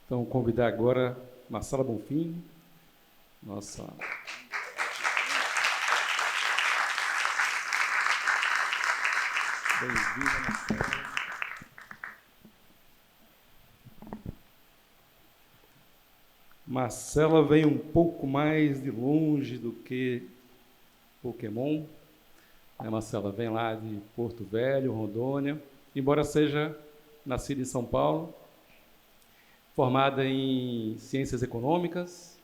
Então, convidar agora Marcela Bonfim, nossa... Bem-vinda, Marcela. Marcela vem um pouco mais de longe do que Pokémon. Marcela vem lá de Porto Velho, Rondônia, embora seja nascida em São Paulo, formada em Ciências Econômicas.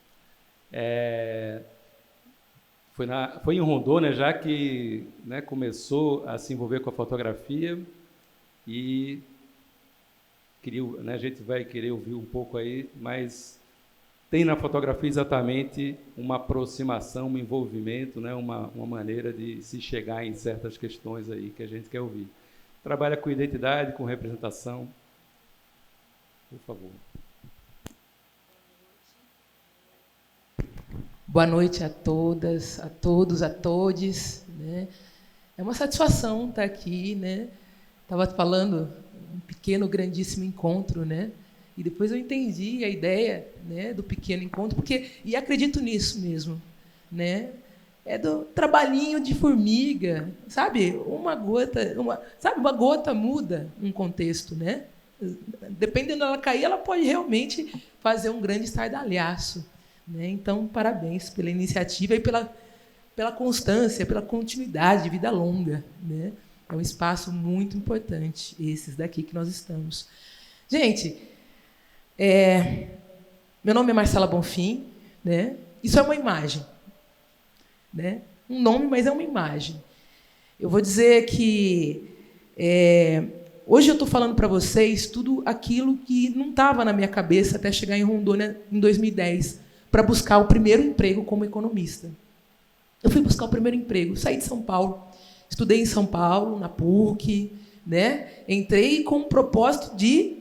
Foi em Rondônia já que, né, começou a se envolver com a fotografia e a gente vai querer ouvir um pouco aí, mas tem na fotografia exatamente uma aproximação, um envolvimento, né, uma maneira de se chegar em certas questões aí que a gente quer ouvir. Trabalha com identidade, com representação. Por favor. Boa noite a todas, a todos, a todes, né? É uma satisfação estar aqui, né? Estava falando um pequeno, grandíssimo encontro, né? E depois eu entendi a ideia, né, do pequeno encontro, e acredito nisso mesmo, né? É do trabalhinho de formiga, sabe? Uma gota muda um contexto, né? Dependendo dela cair, ela pode realmente fazer um grande estardalhaço, né? Então, parabéns pela iniciativa e pela constância, pela continuidade de vida longa, né? É um espaço muito importante, esses daqui que nós estamos. Gente, meu nome é Marcela Bonfim, né? Isso é uma imagem, né? Um nome, mas é uma imagem. Eu vou dizer que hoje eu estou falando para vocês tudo aquilo que não estava na minha cabeça até chegar em Rondônia em 2010, para buscar o primeiro emprego como economista. Eu fui buscar o primeiro emprego, saí de São Paulo, estudei em São Paulo, na PUC, né? Entrei com o propósito de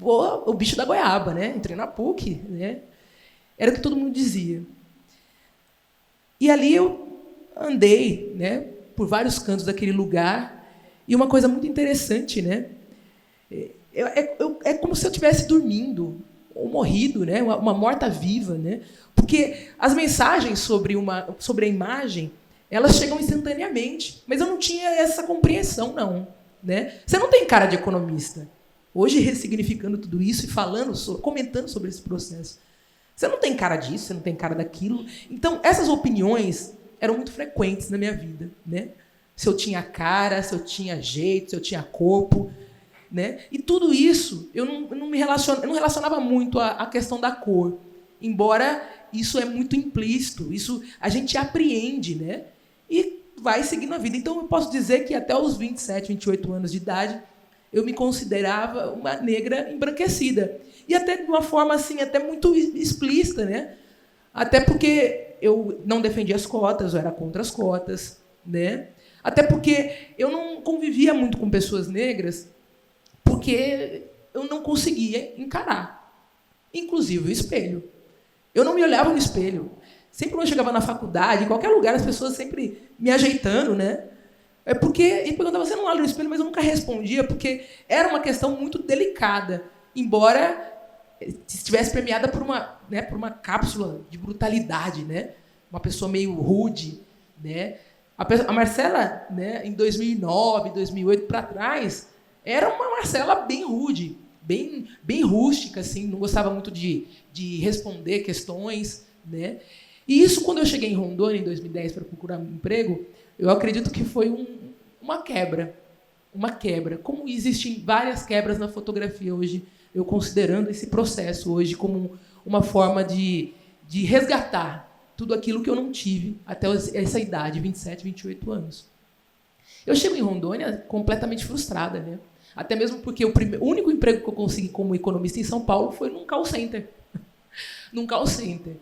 o bicho da goiaba, né? Entrei na PUC, né? Era o que todo mundo dizia. E ali eu andei, né, por vários cantos daquele lugar, e uma coisa muito interessante, né? É como se eu estivesse dormindo ou morrido, né? Uma morta-viva, né? Porque as mensagens sobre a imagem, elas chegam instantaneamente, mas eu não tinha essa compreensão, não, né? Você não tem cara de economista. Hoje, ressignificando tudo isso e comentando sobre esse processo. Você não tem cara disso, você não tem cara daquilo. Então, essas opiniões eram muito frequentes na minha vida, né? Se eu tinha cara, se eu tinha jeito, se eu tinha corpo, né? E tudo isso eu não relacionava muito à questão da cor, embora isso é muito implícito, isso a gente apreende, né? E vai seguindo a vida. Então, eu posso dizer que até os 27, 28 anos de idade, eu me considerava uma negra embranquecida. E até de uma forma assim, até muito explícita, né? Até porque eu não defendia as cotas, eu era contra as cotas, né? Até porque eu não convivia muito com pessoas negras, porque eu não conseguia encarar, inclusive o espelho. Eu não me olhava no espelho. Sempre quando eu chegava na faculdade, em qualquer lugar, as pessoas sempre me ajeitando, né? E perguntava, você não olha no espelho, mas eu nunca respondia, porque era uma questão muito delicada, embora estivesse premiada por uma cápsula de brutalidade, né? Uma pessoa meio rude, né? A Marcela, né, em 2009, 2008 para trás, era uma Marcela bem rude, bem rústica, assim, não gostava muito de responder questões, né? E isso, quando eu cheguei em Rondônia em 2010 para procurar um emprego, eu acredito que foi uma quebra. Uma quebra. Como existem várias quebras na fotografia hoje, eu considerando esse processo hoje como uma forma de resgatar tudo aquilo que eu não tive até essa idade, 27, 28 anos. Eu chego em Rondônia completamente frustrada, né? Até mesmo porque o único emprego que eu consegui como economista em São Paulo foi num call center. Num call center.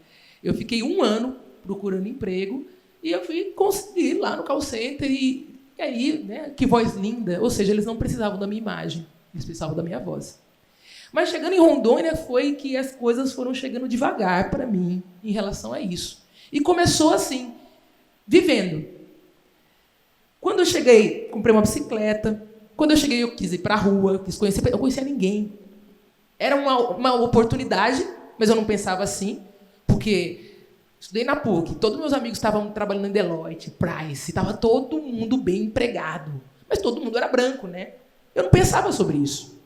Eu fiquei 1 ano procurando emprego e eu fui conseguir lá no call center e aí, né, que voz linda. Ou seja, eles não precisavam da minha imagem, eles precisavam da minha voz. Mas chegando em Rondônia foi que as coisas foram chegando devagar para mim em relação a isso. E começou assim, vivendo. Quando eu cheguei, comprei uma bicicleta. Quando eu cheguei, eu quis ir para a rua, eu conhecia ninguém. era uma oportunidade, mas eu não pensava assim, porque estudei na PUC, todos meus amigos estavam trabalhando em Deloitte, Price, estava todo mundo bem empregado, mas todo mundo era branco, né? Eu não pensava sobre isso.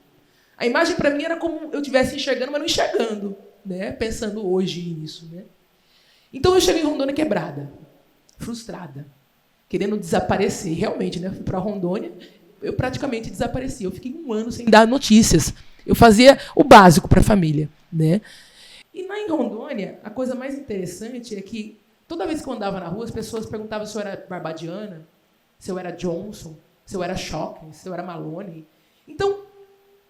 A imagem para mim era como eu estivesse enxergando, mas não enxergando, né? Pensando hoje nisso, né? Então eu cheguei em Rondônia quebrada, frustrada, querendo desaparecer. Realmente, né? Eu fui para Rondônia, eu praticamente desapareci. Eu fiquei 1 ano sem dar notícias. Eu fazia o básico para a família, né? E lá em Rondônia, a coisa mais interessante é que toda vez que eu andava na rua, as pessoas perguntavam se eu era barbadiana, se eu era Johnson, se eu era Shocker, se eu era Maloney. Então,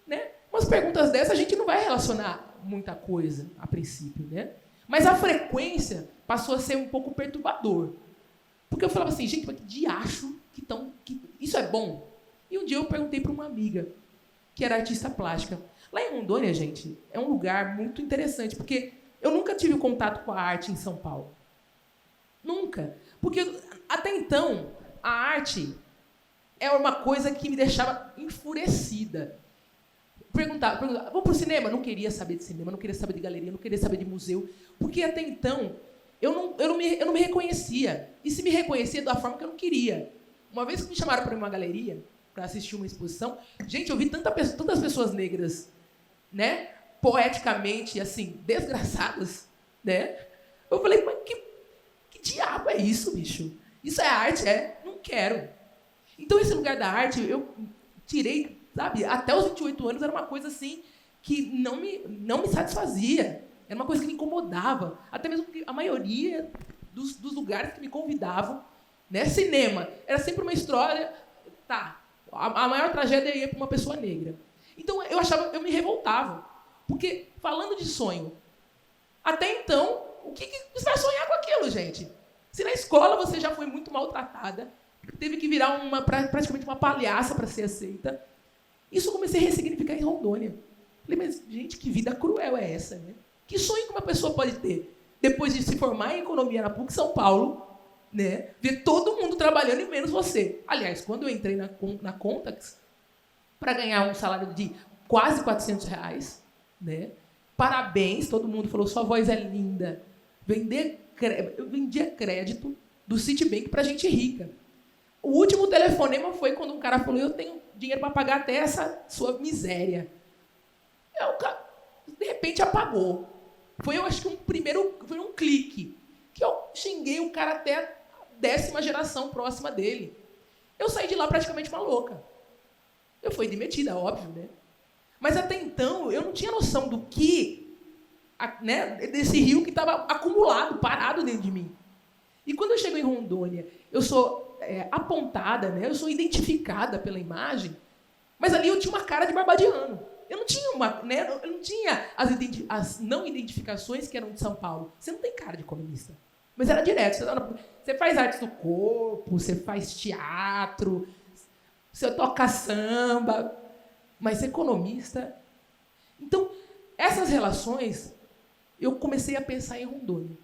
né? Umas perguntas dessas a gente não vai relacionar muita coisa a princípio, né? Mas a frequência passou a ser um pouco perturbador. Porque eu falava assim, gente, mas que diacho que isso é bom? E um dia eu perguntei para uma amiga, que era artista plástica. Lá em Rondônia, gente, é um lugar muito interessante, porque eu nunca tive contato com a arte em São Paulo. Nunca. Porque até então, a arte é uma coisa que me deixava enfurecida. Perguntava, vamos para o cinema? Não queria saber de cinema, não queria saber de galeria, não queria saber de museu, porque até então eu não me reconhecia. E se me reconhecia da forma que eu não queria. Uma vez que me chamaram para uma galeria, para assistir uma exposição, gente, eu vi tantas pessoas negras, né, poeticamente, assim, desgraçadas, né? Eu falei, mas que diabo é isso, bicho? Isso é arte? É? Não quero. Então, esse lugar da arte, eu tirei. Sabe? Até os 28 anos era uma coisa assim que não me satisfazia. Era uma coisa que me incomodava. Até mesmo porque a maioria dos lugares que me convidavam, né? Cinema, era sempre uma história. Tá, a maior tragédia ia para uma pessoa negra. Então eu me revoltava. Porque, falando de sonho, até então, o que você vai sonhar com aquilo, gente? Se na escola você já foi muito maltratada, teve que virar praticamente uma palhaça para ser aceita. Isso eu comecei a ressignificar em Rondônia. Falei, mas, gente, que vida cruel é essa, né? Que sonho que uma pessoa pode ter depois de se formar em economia na PUC São Paulo, né? Ver todo mundo trabalhando e menos você. Aliás, quando eu entrei na Contax, para ganhar um salário de quase R$400, né? Parabéns, todo mundo falou, sua voz é linda. Eu vendia crédito do Citibank para gente rica. O último telefonema foi quando um cara falou, eu tenho dinheiro para pagar até essa sua miséria. De repente apagou. Eu acho que foi um clique. Que eu xinguei o cara até a 10ª geração próxima dele. Eu saí de lá praticamente uma louca. Eu fui demitida, óbvio, né? Mas até então eu não tinha noção do que, né, desse rio que estava acumulado, parado dentro de mim. E quando eu chego em Rondônia, eu sou apontada, né? Eu sou identificada pela imagem, mas ali eu tinha uma cara de barbadiano. Eu não tinha as não identificações que eram de São Paulo. Você não tem cara de economista. Mas era direto. Você faz arte do corpo, você faz teatro, você toca samba, mas economista. Então, essas relações, eu comecei a pensar em Rondônia.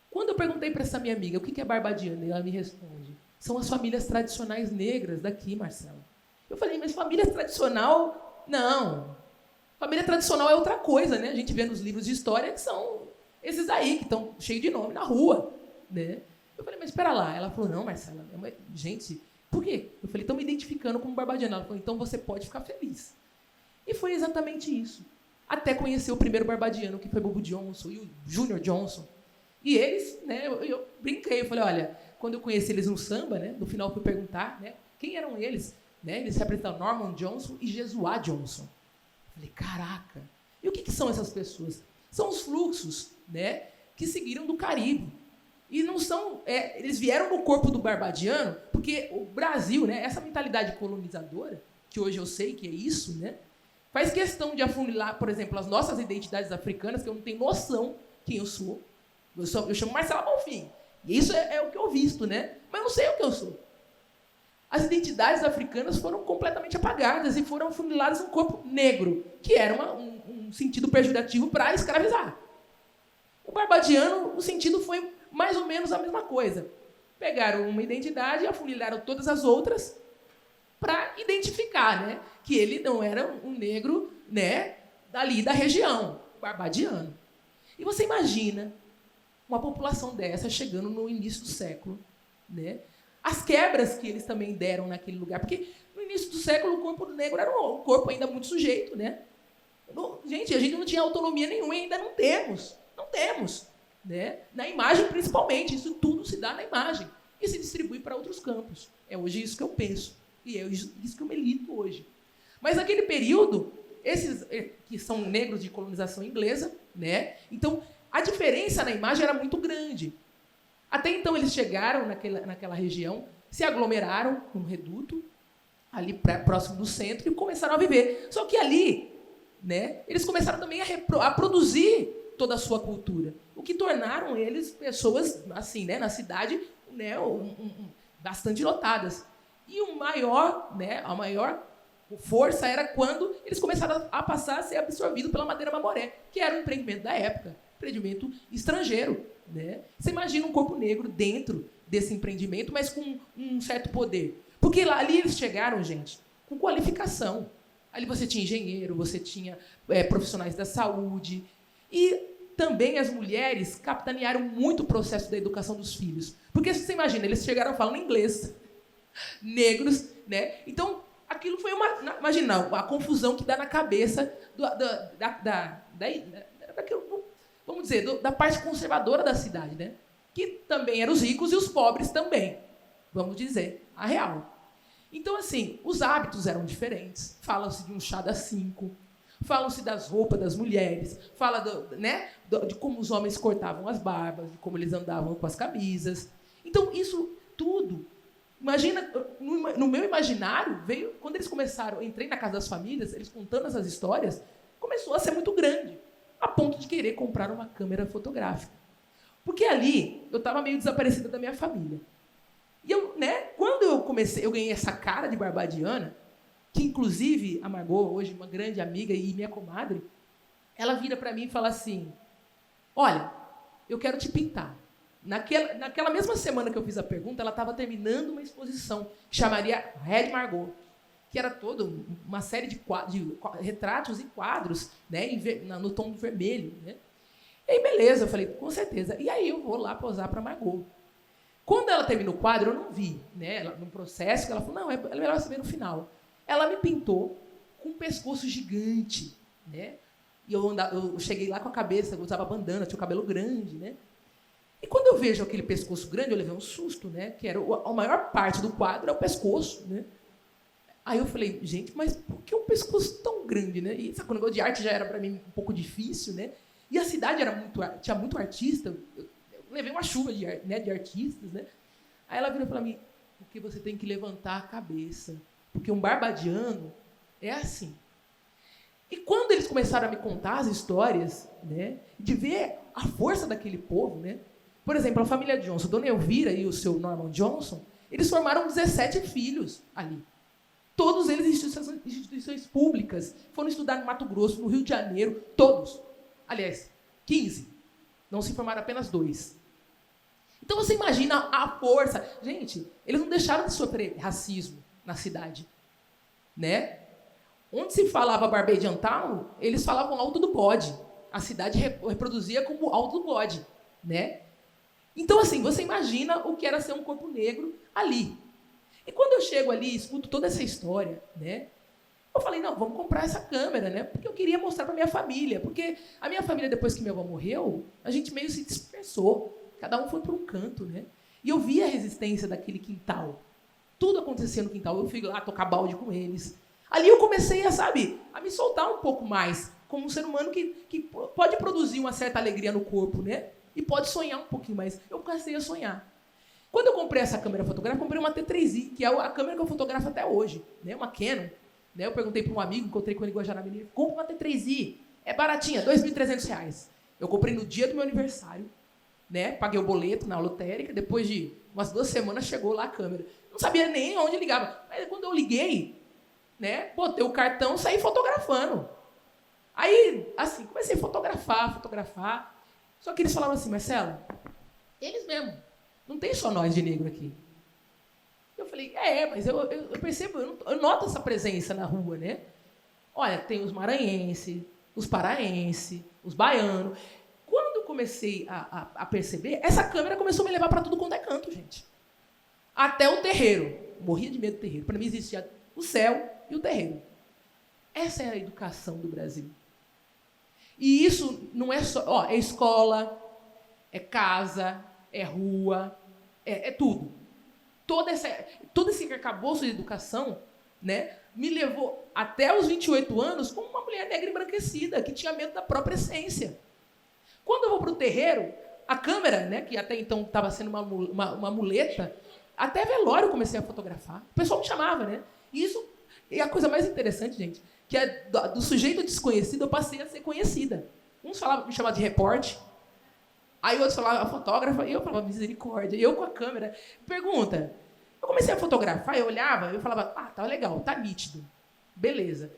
Quando eu perguntei para essa minha amiga o que é barbadiano, ela me responde, são as famílias tradicionais negras daqui, Marcela. Eu falei, mas família tradicional, não. Família tradicional é outra coisa, né? A gente vê nos livros de história que são esses aí, que estão cheios de nome na rua, né? Eu falei, mas espera lá. Ela falou, não, Marcela, gente, por quê? Eu falei, estão me identificando como barbadiano. Ela falou, então você pode ficar feliz. E foi exatamente isso. Até conhecer o primeiro barbadiano, que foi Bobo Johnson e o Júnior Johnson. E eles, né, eu brinquei, eu falei, olha, quando eu conheci eles no samba, né, no final eu fui perguntar, né, quem eram eles? Né, eles se apresentaram Norman Johnson e Jesuá Johnson. Eu falei, caraca, e o que são essas pessoas? São os fluxos, né, que seguiram do Caribe. E não são, eles vieram no corpo do barbadiano, porque o Brasil, né, essa mentalidade colonizadora, que hoje eu sei que é isso, né, faz questão de afunilar, por exemplo, as nossas identidades africanas, que eu não tenho noção quem eu sou. Eu chamo Marcela Bonfim. E isso é o que eu visto, né? Mas eu não sei o que eu sou. As identidades africanas foram completamente apagadas e foram afuniladas num corpo negro, que era um sentido pejorativo para escravizar. O barbadiano, o sentido foi mais ou menos a mesma coisa. Pegaram uma identidade e afunilaram todas as outras para identificar, né, que ele não era um negro, né, dali da região, barbadiano. E você imagina uma população dessa chegando no início do século, né? As quebras que eles também deram naquele lugar, porque no início do século o corpo negro era um corpo ainda muito sujeito, né? Gente, a gente não tinha autonomia nenhuma e ainda não temos, né? Na imagem principalmente, isso tudo se dá na imagem e se distribui para outros campos. É hoje isso que eu penso e é isso que eu milito hoje. Mas naquele período, esses que são negros de colonização inglesa, né? Então a diferença na imagem era muito grande. Até então eles chegaram naquela região, se aglomeraram num reduto, ali próximo do centro, e começaram a viver. Só que ali, né, eles começaram também a produzir toda a sua cultura, o que tornaram eles pessoas, assim, né, na cidade, né, bastante lotadas. E a maior força era quando eles começaram a passar a ser absorvidos pela madeira mamoré, que era um empreendimento da época, empreendimento estrangeiro, né? Você imagina um corpo negro dentro desse empreendimento, mas com um certo poder. Porque ali eles chegaram, gente, com qualificação. Ali você tinha engenheiro, você tinha profissionais da saúde. E também as mulheres capitanearam muito o processo da educação dos filhos. Porque você imagina, eles chegaram falando inglês. Negros, né? Então, aquilo foi imagina, a confusão que dá na cabeça vamos dizer, da parte conservadora da cidade, né? Que também eram os ricos e os pobres também, vamos dizer, a real. Então, assim, os hábitos eram diferentes. Fala-se de um chá das 5, falam-se das roupas das mulheres, fala de como os homens cortavam as barbas, de como eles andavam com as camisas. Então, isso tudo, imagina, no meu imaginário, veio, quando eles começaram, eu entrei na casa das famílias, eles contando essas histórias, começou a ser muito grande, a ponto de querer comprar uma câmera fotográfica. Porque ali, eu estava meio desaparecida da minha família. E quando eu ganhei essa cara de barbadiana, que inclusive a Margot, hoje uma grande amiga e minha comadre, ela vira para mim e fala assim, olha, eu quero te pintar. Naquela mesma semana que eu fiz a pergunta, ela estava terminando uma exposição que chamaria Red Margot, que era toda uma série de retratos e quadros, né, no tom vermelho. Né? E aí, beleza, eu falei, com certeza. E aí eu vou lá posar para Margot. Quando ela terminou o quadro, eu não vi, né, no processo, que ela falou, não, é melhor você ver no final. Ela me pintou com um pescoço gigante, né? E eu cheguei lá com a cabeça, eu usava bandana, tinha o cabelo grande, né? E quando eu vejo aquele pescoço grande, eu levei um susto, né? Que era a maior parte do quadro é o pescoço, né? Aí eu falei, gente, mas por que um pescoço tão grande, né? E sabe, o negócio de arte já era para mim um pouco difícil, né? E a cidade tinha muito artista. Eu levei uma chuva de artistas, né? Aí ela virou para mim, porque você tem que levantar a cabeça. Porque um barbadiano é assim. E quando eles começaram a me contar as histórias, né, de ver a força daquele povo, né? Por exemplo, a família Johnson, Dona Elvira e o seu Norman Johnson, eles formaram 17 filhos ali. Todos eles em instituições públicas. Foram estudar no Mato Grosso, no Rio de Janeiro, todos. Aliás, 15. Não se formaram apenas 2. Então você imagina a força. Gente, eles não deixaram de sofrer racismo na cidade, né? Onde se falava Barbadian Town, eles falavam Alto do Bode. A cidade reproduzia como Alto do Bode, né? Então, assim, você imagina o que era ser um corpo negro ali. E quando eu chego ali e escuto toda essa história, né? Eu falei, não, vamos comprar essa câmera, né? Porque eu queria mostrar para minha família. Porque a minha família, depois que minha avó morreu, a gente meio se dispersou. Cada um foi para um canto, né? E eu vi a resistência daquele quintal. Tudo acontecia no quintal. Eu fui lá tocar balde com eles. Ali eu comecei a me soltar um pouco mais, como um ser humano que pode produzir uma certa alegria no corpo, né? E pode sonhar um pouquinho mais. Eu comecei a sonhar. Quando eu comprei essa câmera fotográfica, eu comprei uma T3i, que é a câmera que eu fotografo até hoje, né? Uma Canon. Né? Eu perguntei para um amigo, encontrei com ele em Guajará Mineiro, compra uma T3i, é baratinha, R$ 2.300. Eu comprei no dia do meu aniversário, né? Paguei o boleto na lotérica, depois de umas 2 semanas chegou lá a câmera. Não sabia nem onde ligava. Mas quando eu liguei, né? Botei o cartão e saí fotografando. Aí, assim, comecei a fotografar. Só que eles falavam assim, Marcelo, eles mesmo, não tem só nós de negro aqui. Eu falei, mas eu percebo, eu noto essa presença na rua, né? Olha, tem os maranhenses, os paraenses, os baianos. Quando eu comecei a perceber, essa câmera começou a me levar para tudo quanto é canto, gente. Até o terreiro. Morria de medo do terreiro. Para mim existia o céu e o terreiro. Essa é a educação do Brasil. E isso não é só... é escola, é casa, é rua, é tudo. Todo esse arcabouço de educação, né, me levou até os 28 anos como uma mulher negra embranquecida, que tinha medo da própria essência. Quando eu vou para o terreiro, a câmera, né, que até então estava sendo uma muleta, até velório eu comecei a fotografar. O pessoal me chamava, né? E a coisa mais interessante, gente, que é do sujeito desconhecido eu passei a ser conhecida. Uns me chamavam de repórter, aí outros falavam fotógrafa, e eu falava misericórdia. E eu com a câmera. Pergunta, eu comecei a fotografar, eu olhava, eu falava, tá legal, tá nítido. Beleza.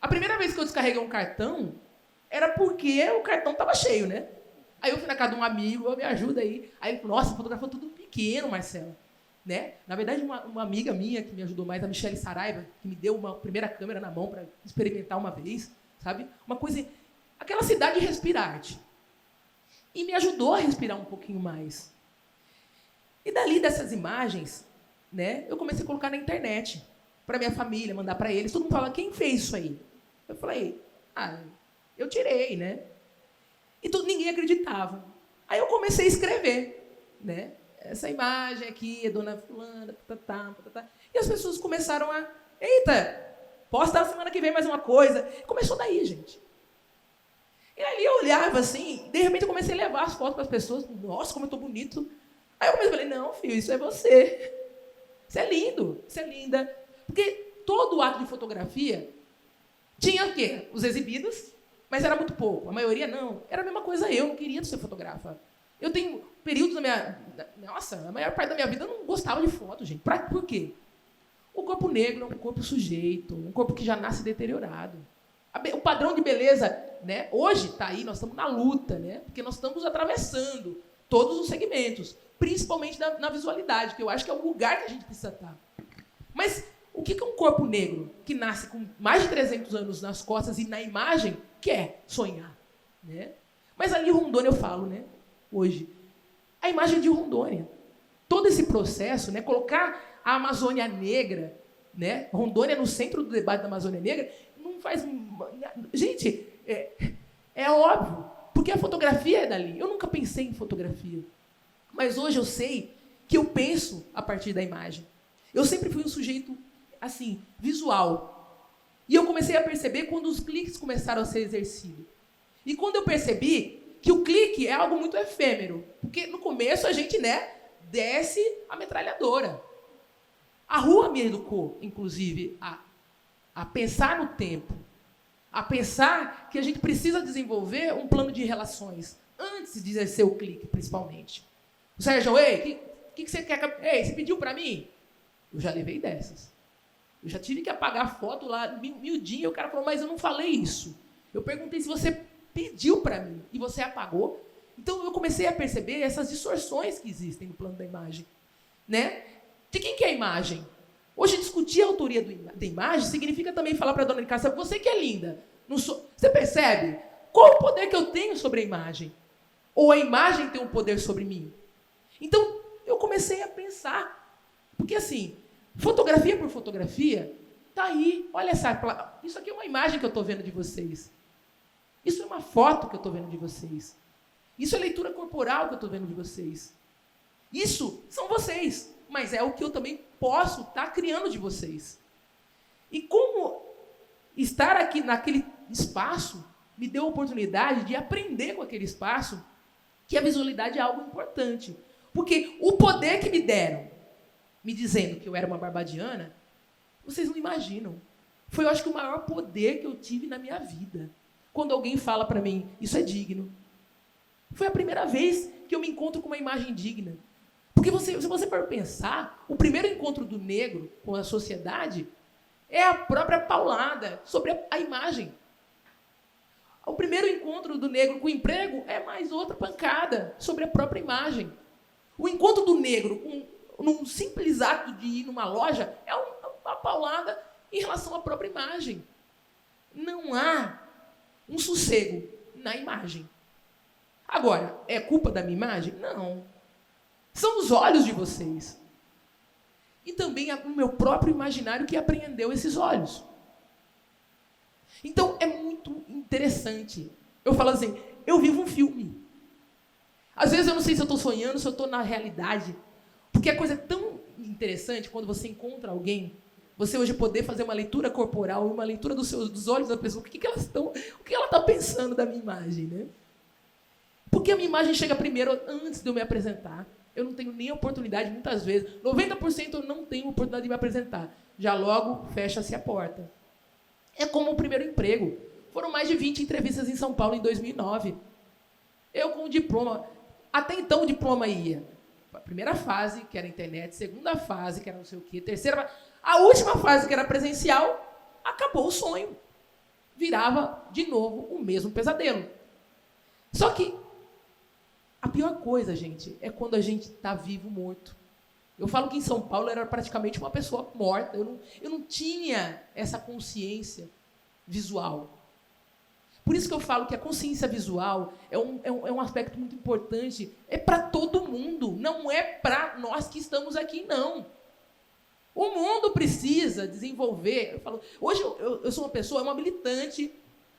A primeira vez que eu descarreguei um cartão, era porque o cartão estava cheio, né? Aí eu fui na casa de um amigo, me ajuda aí. Aí ele falou, nossa, fotografou tudo pequeno, Marcelo. Né? Na verdade, uma amiga minha que me ajudou mais, a Michele Saraiva, que me deu uma primeira câmera na mão para experimentar uma vez, sabe? Uma coisa... Aquela cidade respira arte. E me ajudou a respirar um pouquinho mais. E dali dessas imagens, né, eu comecei a colocar na internet, para minha família, mandar para eles. Todo mundo fala, quem fez isso aí? Eu falei, eu tirei, né? E ninguém acreditava. Aí eu comecei a escrever, né? Essa imagem aqui é dona fulana, e as pessoas começaram a... Eita, posta na semana que vem mais uma coisa. Começou daí, gente. E ali eu olhava assim, de repente eu comecei a levar as fotos para as pessoas. Nossa, como eu estou bonito. Aí eu comecei a falar, não, filho, isso é você. Isso é lindo, isso é linda. Porque todo ato de fotografia tinha o quê? Os exibidos, mas era muito pouco. A maioria não. Era a mesma coisa eu não queria ser fotógrafa. Eu tenho períodos da minha... Nossa, a maior parte da minha vida eu não gostava de foto, gente. Por quê? O corpo negro é um corpo sujeito, um corpo que já nasce deteriorado. O padrão de beleza, né? Hoje está aí, nós estamos na luta, né? Porque nós estamos atravessando todos os segmentos, principalmente na visualidade, que eu acho que é o lugar que a gente precisa estar. Mas o que um corpo negro que nasce com mais de 300 anos nas costas e na imagem quer sonhar, né? Mas ali em Rondônia eu falo, né? Hoje, a imagem de Rondônia. Todo esse processo, né? Colocar a Amazônia Negra, né? Rondônia no centro do debate da Amazônia Negra, não faz... Gente, é óbvio, porque a fotografia é dali. Eu nunca pensei em fotografia, mas hoje eu sei que eu penso a partir da imagem. Eu sempre fui um sujeito, assim, visual. E eu comecei a perceber quando os cliques começaram a ser exercidos. E quando eu percebi que o clique é algo muito efêmero, porque no começo a gente, né, desce a metralhadora. A rua me educou, inclusive, a pensar no tempo, a pensar que a gente precisa desenvolver um plano de relações antes de exercer o clique, principalmente. O Sérgio, ei, o que você quer? Ei, você pediu para mim? Eu já levei dessas. Eu já tive que apagar a foto lá, miudinha, e o cara falou, mas eu não falei isso. Eu perguntei se você pediu para mim e você apagou. Então eu comecei a perceber essas distorções que existem no plano da imagem, né? De quem que é a imagem? Hoje discutir a autoria da imagem significa também falar para a dona de casa, você que é linda, não sou... Você percebe? Qual o poder que eu tenho sobre a imagem? Ou a imagem tem um poder sobre mim? Então eu comecei a pensar, porque assim, fotografia por fotografia, tá aí, olha essa, isso aqui é uma imagem que eu estou vendo de vocês. Isso é uma foto que eu estou vendo de vocês. Isso é leitura corporal que eu estou vendo de vocês. Isso são vocês, mas é o que eu também posso estar criando de vocês. E como estar aqui naquele espaço me deu a oportunidade de aprender com aquele espaço que a visualidade é algo importante. Porque o poder que me deram, me dizendo que eu era uma barbadiana, vocês não imaginam. Foi, eu acho que o maior poder que eu tive na minha vida. Quando alguém fala para mim, isso é digno. Foi a primeira vez que eu me encontro com uma imagem digna. Porque se você for pensar, o primeiro encontro do negro com a sociedade é a própria paulada sobre a imagem. O primeiro encontro do negro com o emprego é mais outra pancada sobre a própria imagem. O encontro do negro num simples ato de ir numa loja é uma paulada em relação à própria imagem. Não há um sossego na imagem. Agora, é culpa da minha imagem? Não. São os olhos de vocês. E também o meu próprio imaginário que apreendeu esses olhos. Então, é muito interessante. Eu falo assim, eu vivo um filme. Às vezes eu não sei se eu estou sonhando, se eu estou na realidade. Porque a coisa é tão interessante quando você encontra alguém, você hoje poder fazer uma leitura corporal, uma leitura dos olhos da pessoa, o que ela está pensando da minha imagem, né? Porque a minha imagem chega primeiro antes de eu me apresentar. Eu não tenho nem oportunidade, muitas vezes. 90% eu não tenho oportunidade de me apresentar. Já logo fecha-se a porta. É como o primeiro emprego. Foram mais de 20 entrevistas em São Paulo em 2009. Eu com o diploma. Até então o diploma ia. A primeira fase, que era internet. Segunda fase, que era não sei o quê. Terceira. A última fase, que era presencial, acabou o sonho. Virava, de novo, o mesmo pesadelo. Só que a pior coisa, gente, é quando a gente está vivo, morto. Eu falo que em São Paulo eu era praticamente uma pessoa morta. Eu não tinha essa consciência visual. Por isso que eu falo que a consciência visual é um aspecto muito importante. É para todo mundo, não é para nós que estamos aqui, não. O mundo precisa desenvolver. Eu falo, hoje eu sou uma pessoa, uma militante,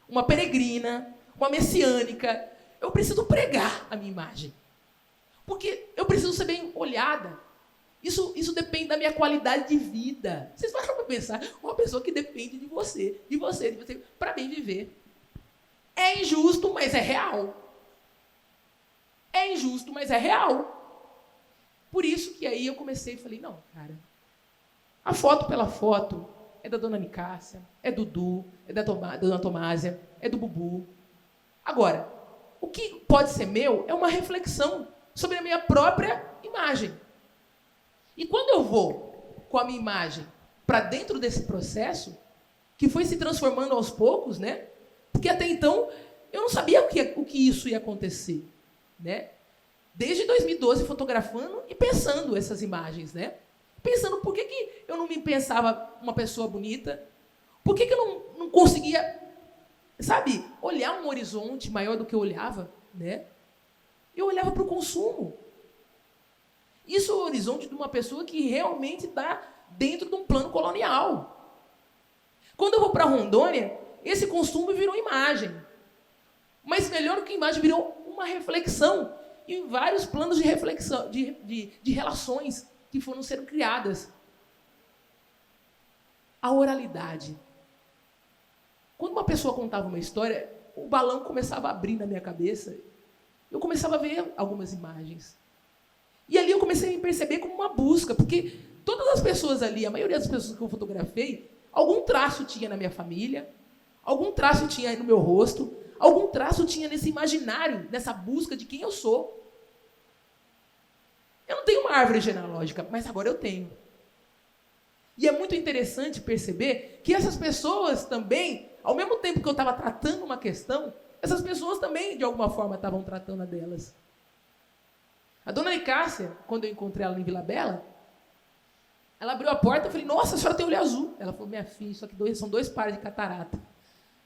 uma peregrina, uma messiânica. Eu preciso pregar a minha imagem. Porque eu preciso ser bem olhada. Isso depende da minha qualidade de vida. Vocês param para pensar, uma pessoa que depende de você, para bem viver. É injusto, mas é real. É injusto, mas é real. Por isso que aí eu comecei e falei, não, cara, a foto pela foto é da dona Nicássia, é do Dudu, é da dona Tomásia, é do Bubu. Agora, o que pode ser meu é uma reflexão sobre a minha própria imagem. E quando eu vou com a minha imagem para dentro desse processo, que foi se transformando aos poucos, né? Porque até então eu não sabia o que isso ia acontecer, né? Desde 2012 fotografando e pensando essas imagens, né? Pensando por que eu não me pensava uma pessoa bonita, por que eu não conseguia, sabe, olhar um horizonte maior do que eu olhava, né? Eu olhava para o consumo. Isso é o horizonte de uma pessoa que realmente está dentro de um plano colonial. Quando eu vou para Rondônia, esse consumo virou imagem. Mas melhor que imagem, virou uma reflexão em vários planos de reflexão, de relações que foram sendo criadas. A oralidade. Quando uma pessoa contava uma história, o balão começava a abrir na minha cabeça. Eu começava a ver algumas imagens. E ali eu comecei a me perceber como uma busca, porque todas as pessoas ali, a maioria das pessoas que eu fotografei, algum traço tinha na minha família, algum traço tinha no meu rosto, algum traço tinha nesse imaginário, nessa busca de quem eu sou. Eu não tenho uma árvore genealógica, mas agora eu tenho. E é muito interessante perceber que essas pessoas também, ao mesmo tempo que eu estava tratando uma questão, essas pessoas também, de alguma forma, estavam tratando a delas. A dona Nicássia, quando eu encontrei ela em Vila Bela, ela abriu a porta, eu falei, nossa, a senhora tem olho azul. Ela falou, minha filha, isso aqui são 2 pares de catarata.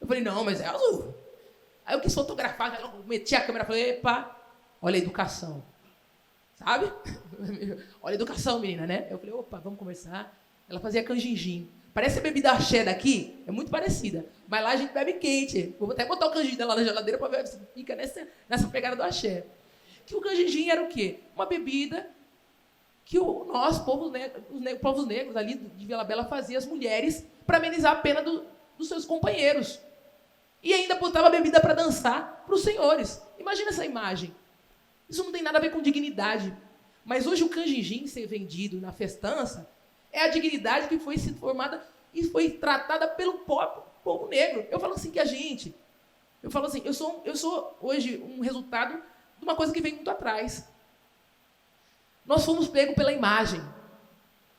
Eu falei, não, mas é azul. Aí eu quis fotografar, eu meti a câmera e falei, epa, olha a educação. Sabe? Olha a educação, menina, né? Eu falei, opa, vamos conversar. Ela fazia canjinjim. Parece a bebida axé daqui, é muito parecida. Mas lá a gente bebe quente. Vou até botar o canjinjim dela na geladeira para ver se fica nessa pegada do axé. Que o canjinjim era o quê? Uma bebida que nós, povos negros ali de Vila Bela, fazia as mulheres para amenizar a pena dos seus companheiros. E ainda botava bebida para dançar para os senhores. Imagina essa imagem. Isso não tem nada a ver com dignidade. Mas hoje o canjinjim ser vendido na festança é a dignidade que foi se formada e foi tratada pelo povo negro. Eu falo assim que eu sou hoje um resultado de uma coisa que vem muito atrás. Nós fomos pegos pela imagem.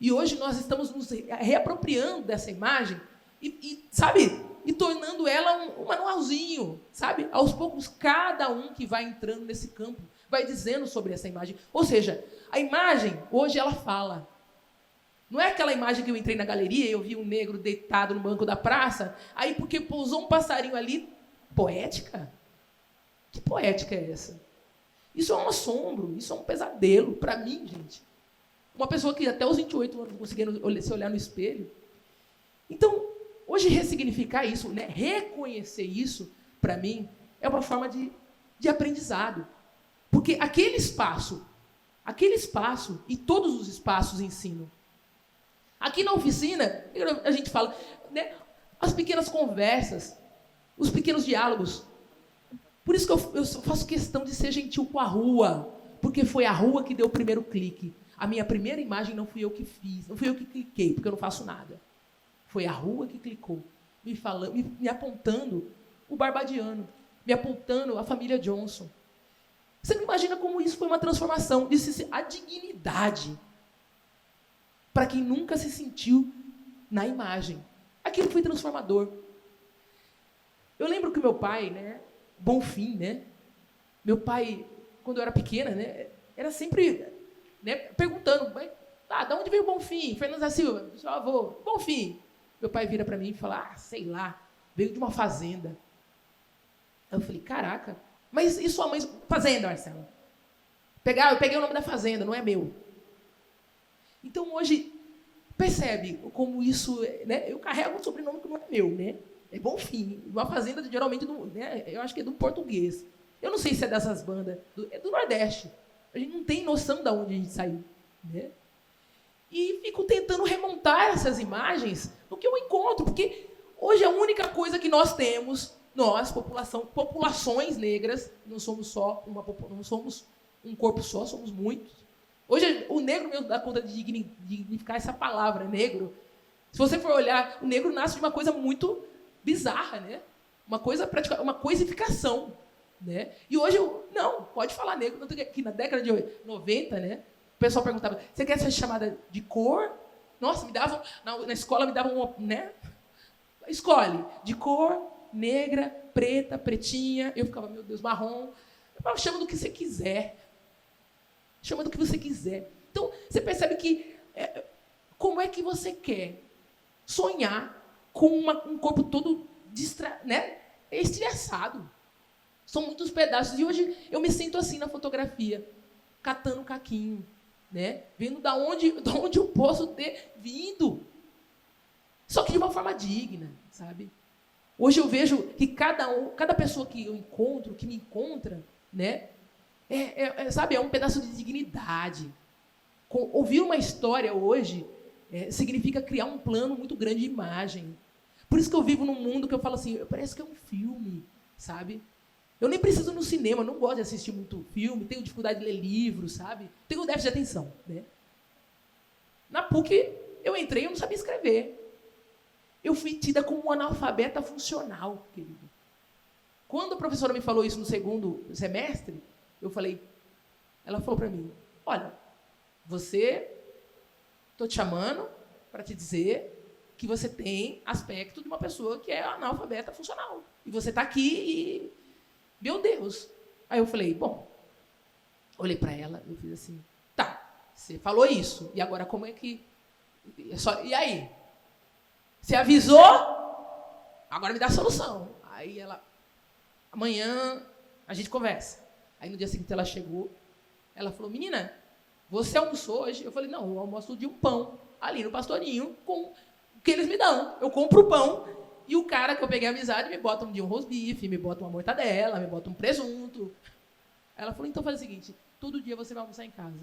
E hoje nós estamos nos reapropriando dessa imagem e tornando ela um manualzinho, sabe? Aos poucos, cada um que vai entrando nesse campo vai dizendo sobre essa imagem. Ou seja, a imagem, hoje, ela fala. Não é aquela imagem que eu entrei na galeria e eu vi um negro deitado no banco da praça, aí porque pousou um passarinho ali, Poética? Que poética é essa? Isso é um assombro, isso é um pesadelo para mim, gente. Uma pessoa que até os 28 anos não conseguia se olhar no espelho. Então, hoje ressignificar isso, né, reconhecer isso, para mim, é uma forma de aprendizado. Porque aquele espaço e todos os espaços ensinam. Aqui na oficina, a gente fala, né, as pequenas conversas, os pequenos diálogos. Por isso que eu faço questão de ser gentil com a rua, porque foi a rua que deu o primeiro clique. A minha primeira imagem não fui eu que fiz, não fui eu que cliquei, porque eu não faço nada. Foi a rua que clicou, me apontando o Barbadiano, me apontando a família Johnson. Você não imagina como isso foi uma transformação, a dignidade para quem nunca se sentiu na imagem. Aquilo foi transformador. Eu lembro que meu pai, né, Bonfim, né, meu pai, quando eu era pequena, né, era sempre, né, perguntando, de onde veio o Bonfim? Fernando da Silva, seu avô, Bonfim. Meu pai vira para mim e fala, sei lá, veio de uma fazenda. Eu falei, caraca, mas e sua mãe? Fazenda, Marcelo. Eu peguei o nome da fazenda, não é meu. Então, hoje, percebe como isso, né, eu carrego um sobrenome que não é meu, né? É Bonfim. Uma fazenda, geralmente, né, eu acho que é do português. Eu não sei se é dessas bandas, é do Nordeste. A gente não tem noção de onde a gente saiu, né? E fico tentando remontar essas imagens no que eu encontro, porque hoje a única coisa que nós temos, nós, populações negras, não somos um corpo só, somos muitos. Hoje o negro mesmo dá conta de dignificar essa palavra, negro. Se você for olhar, o negro nasce de uma coisa muito bizarra, né? Uma coisificação, né? E hoje, não, pode falar negro, que na década de 90, né? O pessoal perguntava, você quer ser chamada de cor? Nossa, na escola me davam, né? Escolhe, de cor, negra, preta, pretinha. Eu ficava, meu Deus, marrom. Chama do que você quiser. Chama do que você quiser. Então, você percebe que como é que você quer sonhar com um corpo todo né? Estressado. São muitos pedaços. E hoje eu me sinto assim na fotografia, catando caquinho, né? Vendo da onde eu posso ter vindo. Só que de uma forma digna, sabe? Hoje eu vejo que cada pessoa que eu encontro, que me encontra, né? Sabe, é um pedaço de dignidade. Ouvir uma história hoje significa criar um plano muito grande de imagem. Por isso que eu vivo num mundo que eu falo assim, parece que é um filme, sabe? Eu nem preciso ir no cinema, eu não gosto de assistir muito filme, tenho dificuldade de ler livros, sabe? Tenho déficit de atenção, né? Na PUC, eu entrei e eu não sabia escrever. Eu fui tida como um analfabeta funcional, querido. Quando a professora me falou isso no segundo semestre, ela falou para mim, olha, estou te chamando para te dizer que você tem aspecto de uma pessoa que é analfabeta funcional. E você está aqui e... Meu Deus! Aí eu falei, bom, olhei para ela e fiz assim, tá, você falou isso, e agora como é que... E aí? Você avisou? Agora me dá a solução. Aí ela, amanhã a gente conversa. Aí no dia seguinte ela chegou, ela falou, menina, você almoçou hoje? Eu falei, não, eu almoço de um pão ali no Pastorinho com o que eles me dão. Eu compro o pão e o cara que eu peguei amizade me bota um rosbife, me bota uma mortadela, me bota um presunto. Aí ela falou, então faz o seguinte, todo dia você vai almoçar em casa.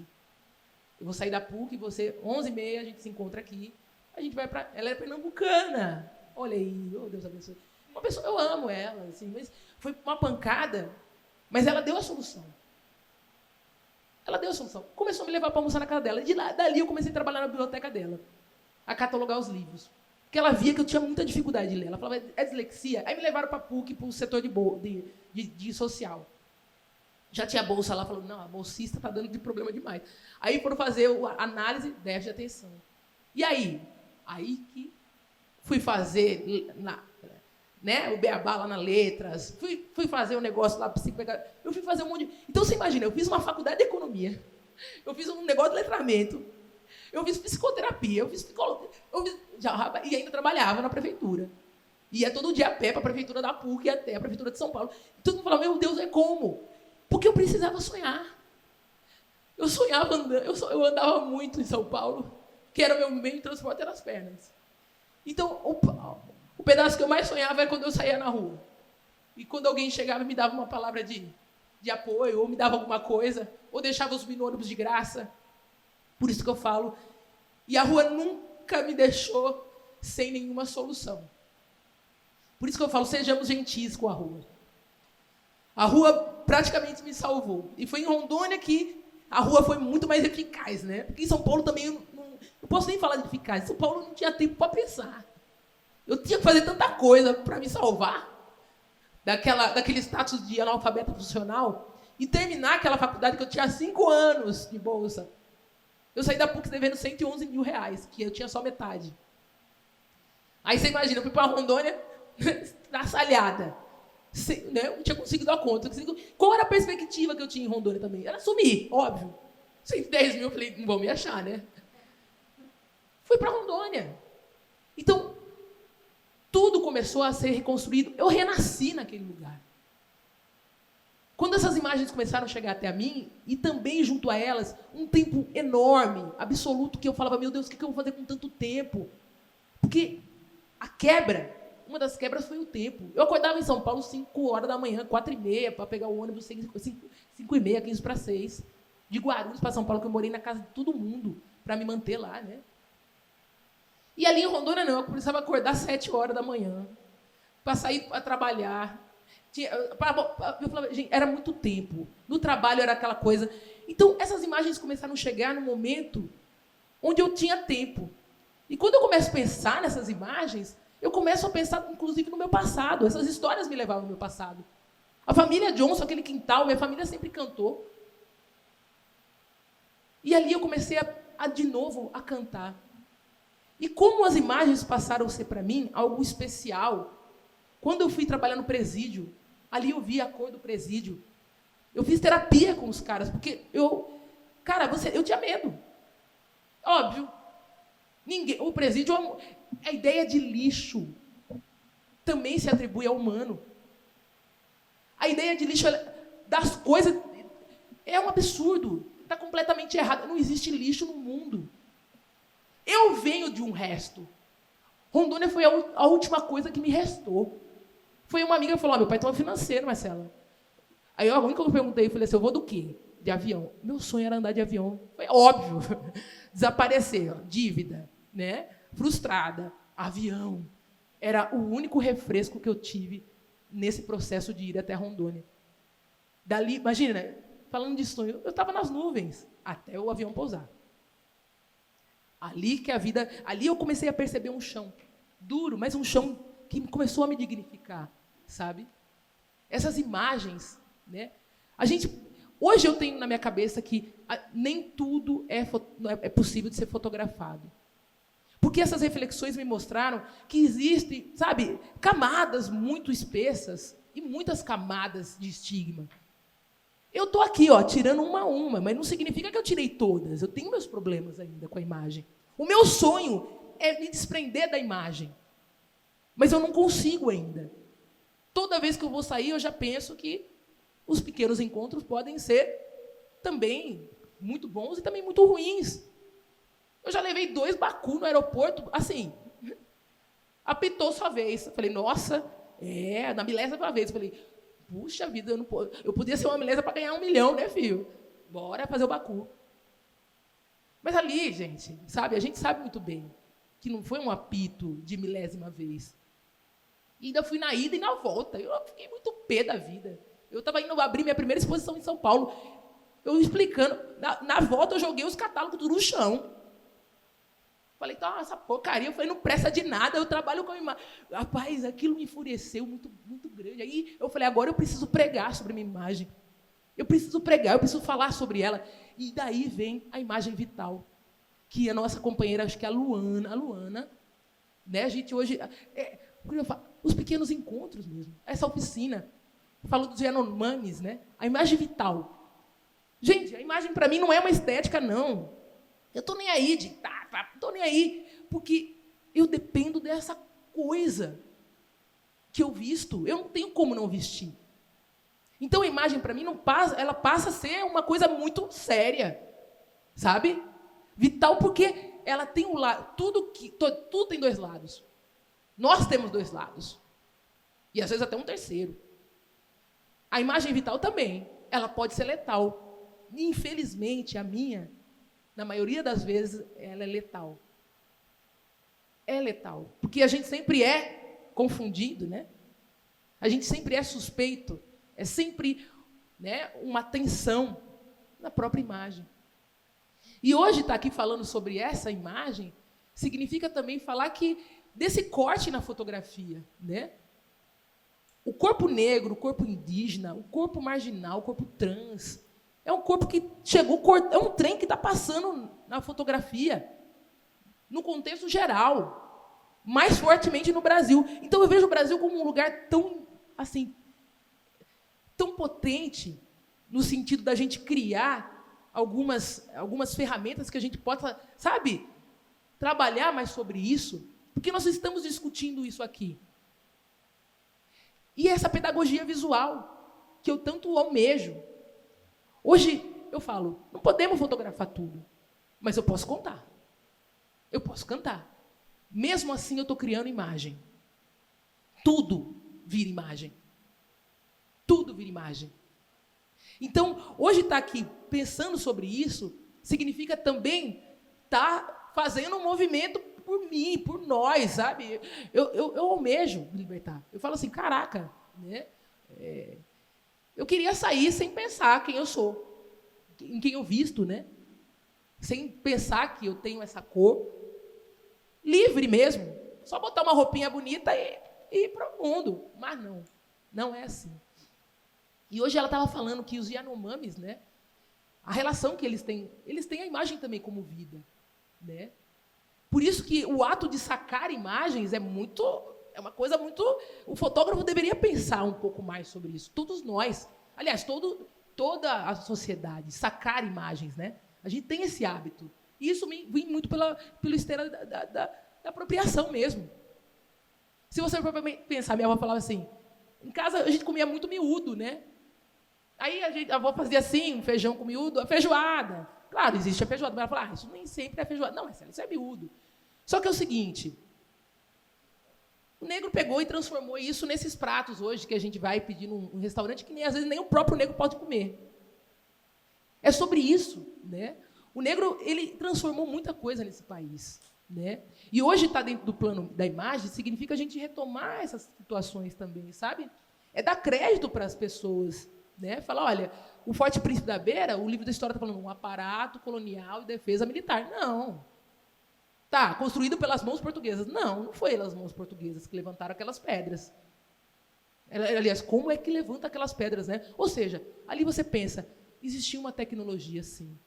Eu vou sair da PUC, 11h30, a gente se encontra aqui. A gente vai para... Ela é pernambucana. Olha aí, oh, Deus abençoe. Uma pessoa, eu amo ela, assim, mas foi uma pancada, mas ela deu a solução. Ela deu a solução. Começou a me levar para almoçar na casa dela. E dali eu comecei a trabalhar na biblioteca dela, a catalogar os livros. Porque ela via que eu tinha muita dificuldade de ler. Ela falava, é dislexia? Aí me levaram para a PUC, para o setor de social. Já tinha bolsa lá, falou, não, a bolsista está dando de problema demais. Aí foram fazer a análise, déficit de atenção. E aí? Aí que fui fazer o beabá lá na letras, fui fazer um negócio lá, eu fui fazer um monte de... Então, você imagina, eu fiz uma faculdade de economia, eu fiz um negócio de letramento, eu fiz psicoterapia, eu fiz psicologia, e ainda trabalhava na prefeitura. Ia todo dia a pé para a prefeitura da PUC e até a prefeitura de São Paulo. E todo mundo falava, meu Deus, é como? Porque eu precisava sonhar. Eu sonhava andando, eu andava muito em São Paulo, que era o meu meio de transporte, eram as pernas. Então, o pedaço que eu mais sonhava era quando eu saía na rua. E quando alguém chegava e me dava uma palavra de apoio, ou me dava alguma coisa, ou deixava os ônibus de graça. Por isso que eu falo. E a rua nunca me deixou sem nenhuma solução. Por isso que eu falo, sejamos gentis com a rua. A rua praticamente me salvou. E foi em Rondônia que a rua foi muito mais eficaz, né? Porque em São Paulo também, eu não posso nem falar de eficaz. Em São Paulo não tinha tempo para pensar. Eu tinha que fazer tanta coisa para me salvar daquele status de analfabeto funcional e terminar aquela faculdade que eu tinha 5 anos de bolsa. Eu saí da PUC devendo R$111 mil, que eu tinha só metade. Aí você imagina, eu fui para Rondônia traçalhada. Né? Eu não tinha conseguido a conta. Qual era a perspectiva que eu tinha em Rondônia também? Era sumir, óbvio. 110 mil, eu falei, não vão me achar, né? Fui para Rondônia. Então, tudo começou a ser reconstruído. Eu renasci naquele lugar. Quando essas imagens começaram a chegar até a mim, e também junto a elas, um tempo enorme, absoluto, que eu falava, meu Deus, o que eu vou fazer com tanto tempo? Porque a quebra, uma das quebras foi o tempo. Eu acordava em São Paulo 5 horas da manhã, 4h30, para pegar o ônibus 5h30, 15 para 6, de Guarulhos para São Paulo, que eu morei na casa de todo mundo, para me manter lá, né? E ali em Rondônia, não, eu começava a acordar 7 horas da manhã, para sair para trabalhar. Eu falava, gente, era muito tempo. No trabalho era aquela coisa. Então, essas imagens começaram a chegar no momento onde eu tinha tempo. E quando eu começo a pensar nessas imagens, eu começo a pensar, inclusive, no meu passado. Essas histórias me levavam ao meu passado. A família Johnson, aquele quintal, minha família sempre cantou. E ali eu comecei de novo a cantar. E como as imagens passaram a ser para mim algo especial, quando eu fui trabalhar no presídio, ali eu vi a cor do presídio. Eu fiz terapia com os caras, porque eu tinha medo. Óbvio. O presídio, a ideia de lixo também se atribui ao humano. A ideia de lixo das coisas é um absurdo. Está completamente errado. Não existe lixo no mundo. Eu venho de um resto. Rondônia foi a última coisa que me restou. Foi uma amiga que falou, meu pai é financeiro, Marcela. Aí a única que eu perguntei, falei assim, eu vou do quê? De avião. Meu sonho era andar de avião. Foi óbvio. Desaparecer, dívida, né? Frustrada, avião. Era o único refresco que eu tive nesse processo de ir até Rondônia. Dali, imagina, falando de sonho, eu estava nas nuvens até o avião pousar. Ali eu comecei a perceber um chão duro, mas um chão que começou a me dignificar, sabe? Essas imagens, né? Hoje eu tenho na minha cabeça que nem tudo é possível de ser fotografado. Porque essas reflexões me mostraram que existem, sabe, camadas muito espessas e muitas camadas de estigma. Eu estou aqui, tirando uma a uma, mas não significa que eu tirei todas. Eu tenho meus problemas ainda com a imagem. O meu sonho é me desprender da imagem. Mas eu não consigo ainda. Toda vez que eu vou sair, eu já penso que os pequenos encontros podem ser também muito bons e também muito ruins. Eu já levei 2 Baku no aeroporto, assim, apitou sua vez. Eu falei, nossa, na milésima vez. Eu falei, puxa vida, eu podia ser uma milésima para ganhar 1 milhão, né, filho? Bora fazer o Baku. Mas ali, gente, sabe, a gente sabe muito bem que não foi um apito de milésima vez. E ainda fui na ida e na volta. Eu fiquei muito pé da vida. Eu estava indo abrir minha primeira exposição em São Paulo. Eu explicando. Na volta, eu joguei os catálogos tudo no chão. Falei, essa porcaria. Eu falei, não presta de nada. Eu trabalho com a imagem. Rapaz, aquilo me enfureceu muito, muito grande. Aí eu falei, agora eu preciso pregar sobre a minha imagem. Eu preciso pregar, eu preciso falar sobre ela. E daí vem a imagem vital. Que a nossa companheira, acho que é a Luana, né? A gente hoje... os pequenos encontros mesmo. Essa oficina. Falou dos Yanomamis, né? A imagem vital. Gente, a imagem para mim não é uma estética, não. Eu estou nem aí estou nem aí, porque eu dependo dessa coisa. que eu visto. Eu não tenho como não vestir. Então a imagem para mim ela passa a ser uma coisa muito séria, sabe? Vital porque ela tem um lado, tudo tem dois lados. Nós temos dois lados. E às vezes até um terceiro. A imagem vital também, ela pode ser letal. Infelizmente, a minha, na maioria das vezes, ela é letal. É letal. Porque a gente sempre é confundido, né? A gente sempre é suspeito. É sempre, né, uma tensão na própria imagem. E hoje estar aqui falando sobre essa imagem significa também falar desse corte na fotografia, né? O corpo negro, o corpo indígena, o corpo marginal, o corpo trans, é um corpo que é um trem que está passando na fotografia, no contexto geral, mais fortemente no Brasil. Então eu vejo o Brasil como um lugar tão, assim, tão potente, no sentido da gente criar algumas ferramentas que a gente possa, sabe, trabalhar mais sobre isso, porque nós estamos discutindo isso aqui. E essa pedagogia visual, que eu tanto almejo. Hoje, eu falo, não podemos fotografar tudo, mas eu posso contar. Eu posso cantar. Mesmo assim, eu estou criando imagem. Tudo vira imagem. Tudo vira imagem. Então, hoje estar aqui pensando sobre isso, significa também estar fazendo um movimento por mim, por nós, sabe? Eu almejo me libertar. Eu falo assim, caraca, né? Eu queria sair sem pensar quem eu sou, em quem eu visto, né? Sem pensar que eu tenho essa cor, livre mesmo. Só botar uma roupinha bonita e ir para o mundo. Mas não é assim. E hoje ela estava falando que os Yanomamis, né? A relação que eles têm a imagem também como vida, né? Por isso que o ato de sacar imagens é uma coisa muito... O fotógrafo deveria pensar um pouco mais sobre isso. Todos nós, aliás, toda a sociedade, sacar imagens, né? A gente tem esse hábito. E isso vem muito pelo esteira da apropriação mesmo. Se você for pensar, minha avó falava assim, em casa a gente comia muito miúdo, né? Aí a avó fazia assim, um feijão com miúdo, a feijoada. Claro, existe a feijoada, mas ela fala, isso nem sempre é feijoada. Não, isso é miúdo. Só que é o seguinte, o negro pegou e transformou isso nesses pratos hoje que a gente vai pedir num restaurante que às vezes nem o próprio negro pode comer. É sobre isso, né? O negro, ele transformou muita coisa nesse país, né? E hoje estar dentro do plano da imagem significa a gente retomar essas situações também, sabe? É dar crédito para as pessoas, né? Falar, olha, o Forte Príncipe da Beira, o livro da história está falando um aparato colonial e defesa militar. Não. Tá, construído pelas mãos portuguesas. Não foi pelas mãos portuguesas que levantaram aquelas pedras. Aliás, como é que levanta aquelas pedras, né? Ou seja, ali você pensa, existia uma tecnologia, sim.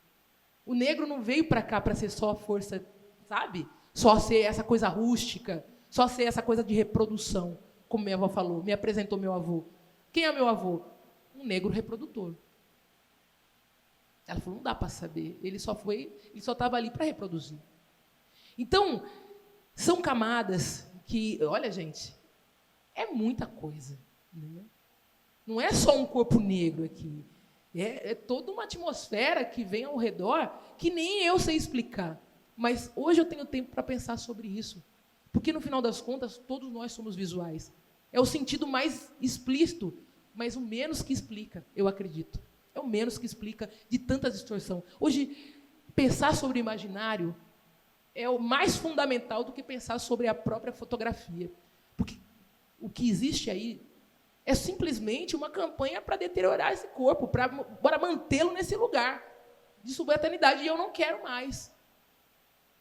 O negro não veio para cá para ser só a força, sabe? Só ser essa coisa rústica, só ser essa coisa de reprodução, como minha avó falou, me apresentou meu avô. Quem é meu avô? Um negro reprodutor. Ela falou, não dá para saber, ele só estava ali para reproduzir. Então, são camadas que, olha, gente, é muita coisa, né? Não é só um corpo negro aqui, é toda uma atmosfera que vem ao redor que nem eu sei explicar. Mas hoje eu tenho tempo para pensar sobre isso, porque no final das contas todos nós somos visuais. É o sentido mais explícito, mas o menos que explica, eu acredito. É o menos que explica de tanta distorção. Hoje, pensar sobre o imaginário é o mais fundamental do que pensar sobre a própria fotografia. Porque o que existe aí é simplesmente uma campanha para deteriorar esse corpo, para mantê-lo nesse lugar de subalternidade. E eu não quero mais.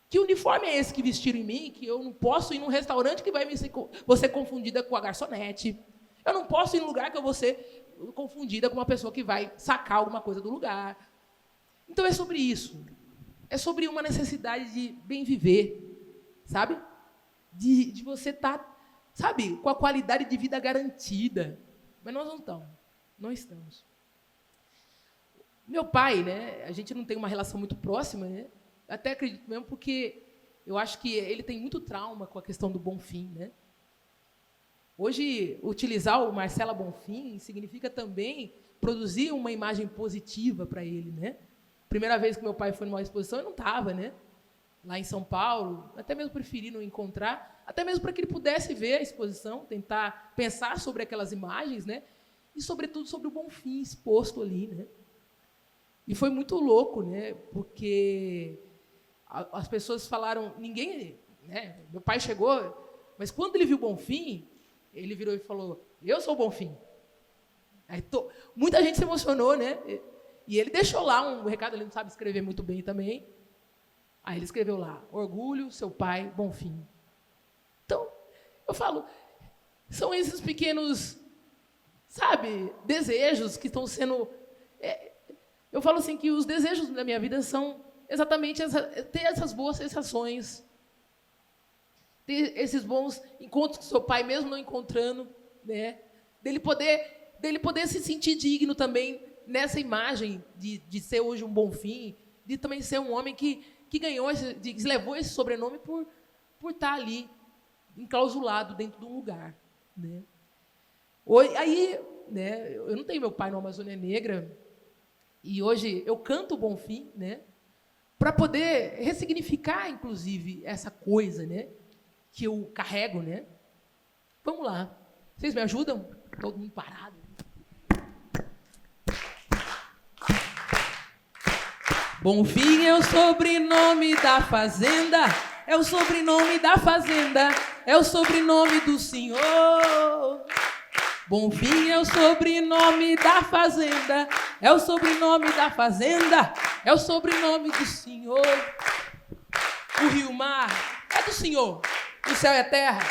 Que uniforme é esse que vestiram em mim, que eu não posso ir num restaurante que vou ser confundida com a garçonete. Eu não posso ir num lugar que eu vou ser confundida com uma pessoa que vai sacar alguma coisa do lugar. Então é sobre isso. É sobre uma necessidade de bem viver, sabe? De você estar, sabe, com a qualidade de vida garantida. Mas nós não estamos. Não estamos. Meu pai, né? A gente não tem uma relação muito próxima, né? Até acredito mesmo porque eu acho que ele tem muito trauma com a questão do Bonfim, né? Hoje, utilizar o Marcela Bonfim significa também produzir uma imagem positiva para ele, né? Primeira vez que meu pai foi numa exposição, eu não estava, né? Lá em São Paulo, até mesmo preferi não encontrar, até mesmo para que ele pudesse ver a exposição, tentar pensar sobre aquelas imagens, né? E, sobretudo, sobre o Bonfim exposto ali, né? E foi muito louco, né? Porque as pessoas falaram, ninguém, né? Meu pai chegou, mas quando ele viu o Bonfim, ele virou e falou, eu sou o Bonfim. Aí muita gente se emocionou, né? E ele deixou lá um recado, ele não sabe escrever muito bem também. Aí ele escreveu lá, orgulho, seu pai, Bonfim. Então, eu falo, são esses pequenos, sabe, desejos que estão sendo... eu falo assim que os desejos da minha vida são exatamente ter essas boas sensações, ter esses bons encontros com seu pai, mesmo não encontrando, né? Dele poder se sentir digno também nessa imagem de ser hoje um Bonfim, de também ser um homem que ganhou, levou esse sobrenome por estar ali, enclausulado dentro de um lugar, né? Aí, né, eu não tenho meu pai na Amazônia Negra, e hoje eu canto o Bonfim, né, para poder ressignificar, inclusive, essa coisa, né, que eu carrego, né? Vamos lá. Vocês me ajudam? Todo mundo parado. Bonfim é o sobrenome da fazenda, é o sobrenome da fazenda, é o sobrenome do senhor. Bonfim é o sobrenome da fazenda, é o sobrenome da fazenda, é o sobrenome do senhor. O rio-mar é do senhor, o céu e a terra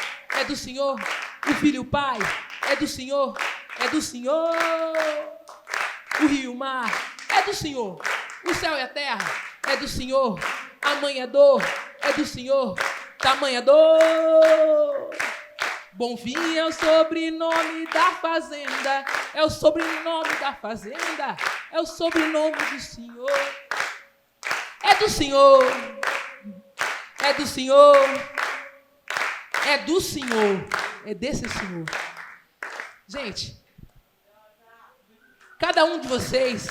é do senhor, o filho e o pai é do senhor, é do senhor. O rio-mar é do senhor, o céu e a terra é do senhor, a manha dor é do senhor, tamanha dor. Bonfim é o sobrenome da fazenda, é o sobrenome da fazenda, é o sobrenome do senhor. É do senhor, é do senhor, é do senhor, é desse senhor. Gente, cada um de vocês,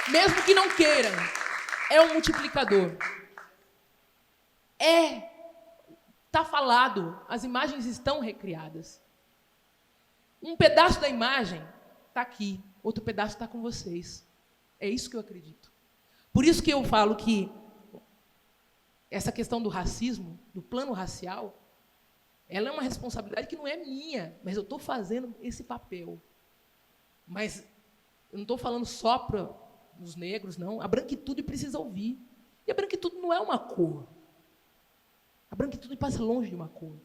mesmo que não queiram, é um multiplicador. Está falado, as imagens estão recriadas. Um pedaço da imagem está aqui, outro pedaço está com vocês. É isso que eu acredito. Por isso que eu falo que essa questão do racismo, do plano racial, ela é uma responsabilidade que não é minha, mas eu estou fazendo esse papel. Mas eu não estou falando só para os negros, não. A branquitude precisa ouvir. E a branquitude não é uma cor. A branquitude passa longe de uma cor.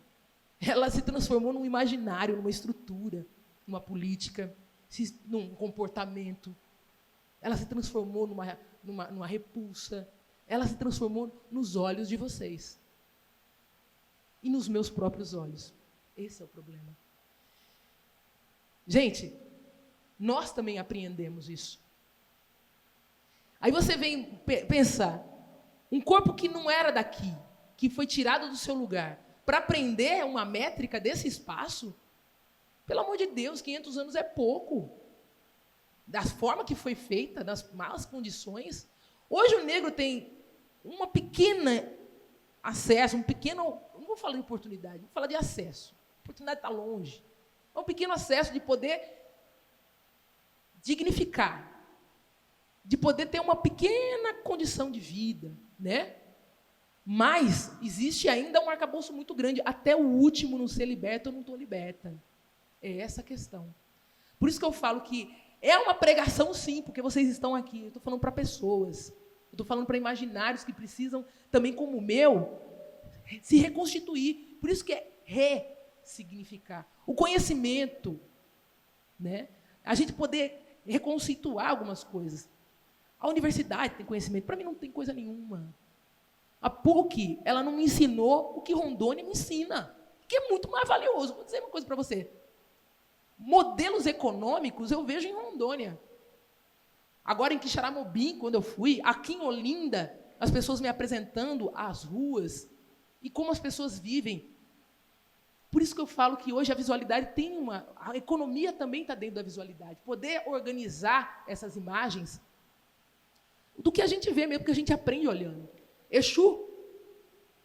Ela se transformou num imaginário, numa estrutura, numa política, num comportamento. Ela se transformou numa repulsa. Ela se transformou nos olhos de vocês. E nos meus próprios olhos. Esse é o problema. Gente, nós também apreendemos isso. Aí você vem pensar, um corpo que não era daqui, que foi tirado do seu lugar, para aprender uma métrica desse espaço, pelo amor de Deus, 500 anos é pouco. Da forma que foi feita, das malas condições. Hoje o negro tem uma pequena acesso, um pequeno, não vou falar de oportunidade, vou falar de acesso. A oportunidade está longe. É um pequeno acesso de poder dignificar, de poder ter uma pequena condição de vida, né? Mas existe ainda um arcabouço muito grande. Até o último não ser liberto, eu não estou liberta. É essa a questão. Por isso que eu falo que é uma pregação, sim, porque vocês estão aqui. Eu estou falando para pessoas. Eu estou falando para imaginários que precisam, também como o meu, se reconstituir. Por isso que é ressignificar. O conhecimento, né? A gente poder reconstituir algumas coisas. A universidade tem conhecimento. Para mim não tem coisa nenhuma. A PUC, ela não me ensinou o que Rondônia me ensina, que é muito mais valioso. Vou dizer uma coisa para você. Modelos econômicos eu vejo em Rondônia. Agora em Quixaramobim, quando eu fui, aqui em Olinda, as pessoas me apresentando as ruas e como as pessoas vivem. Por isso que eu falo que hoje a visualidade tem a economia também está dentro da visualidade. Poder organizar essas imagens do que a gente vê mesmo, que a gente aprende olhando. Exu,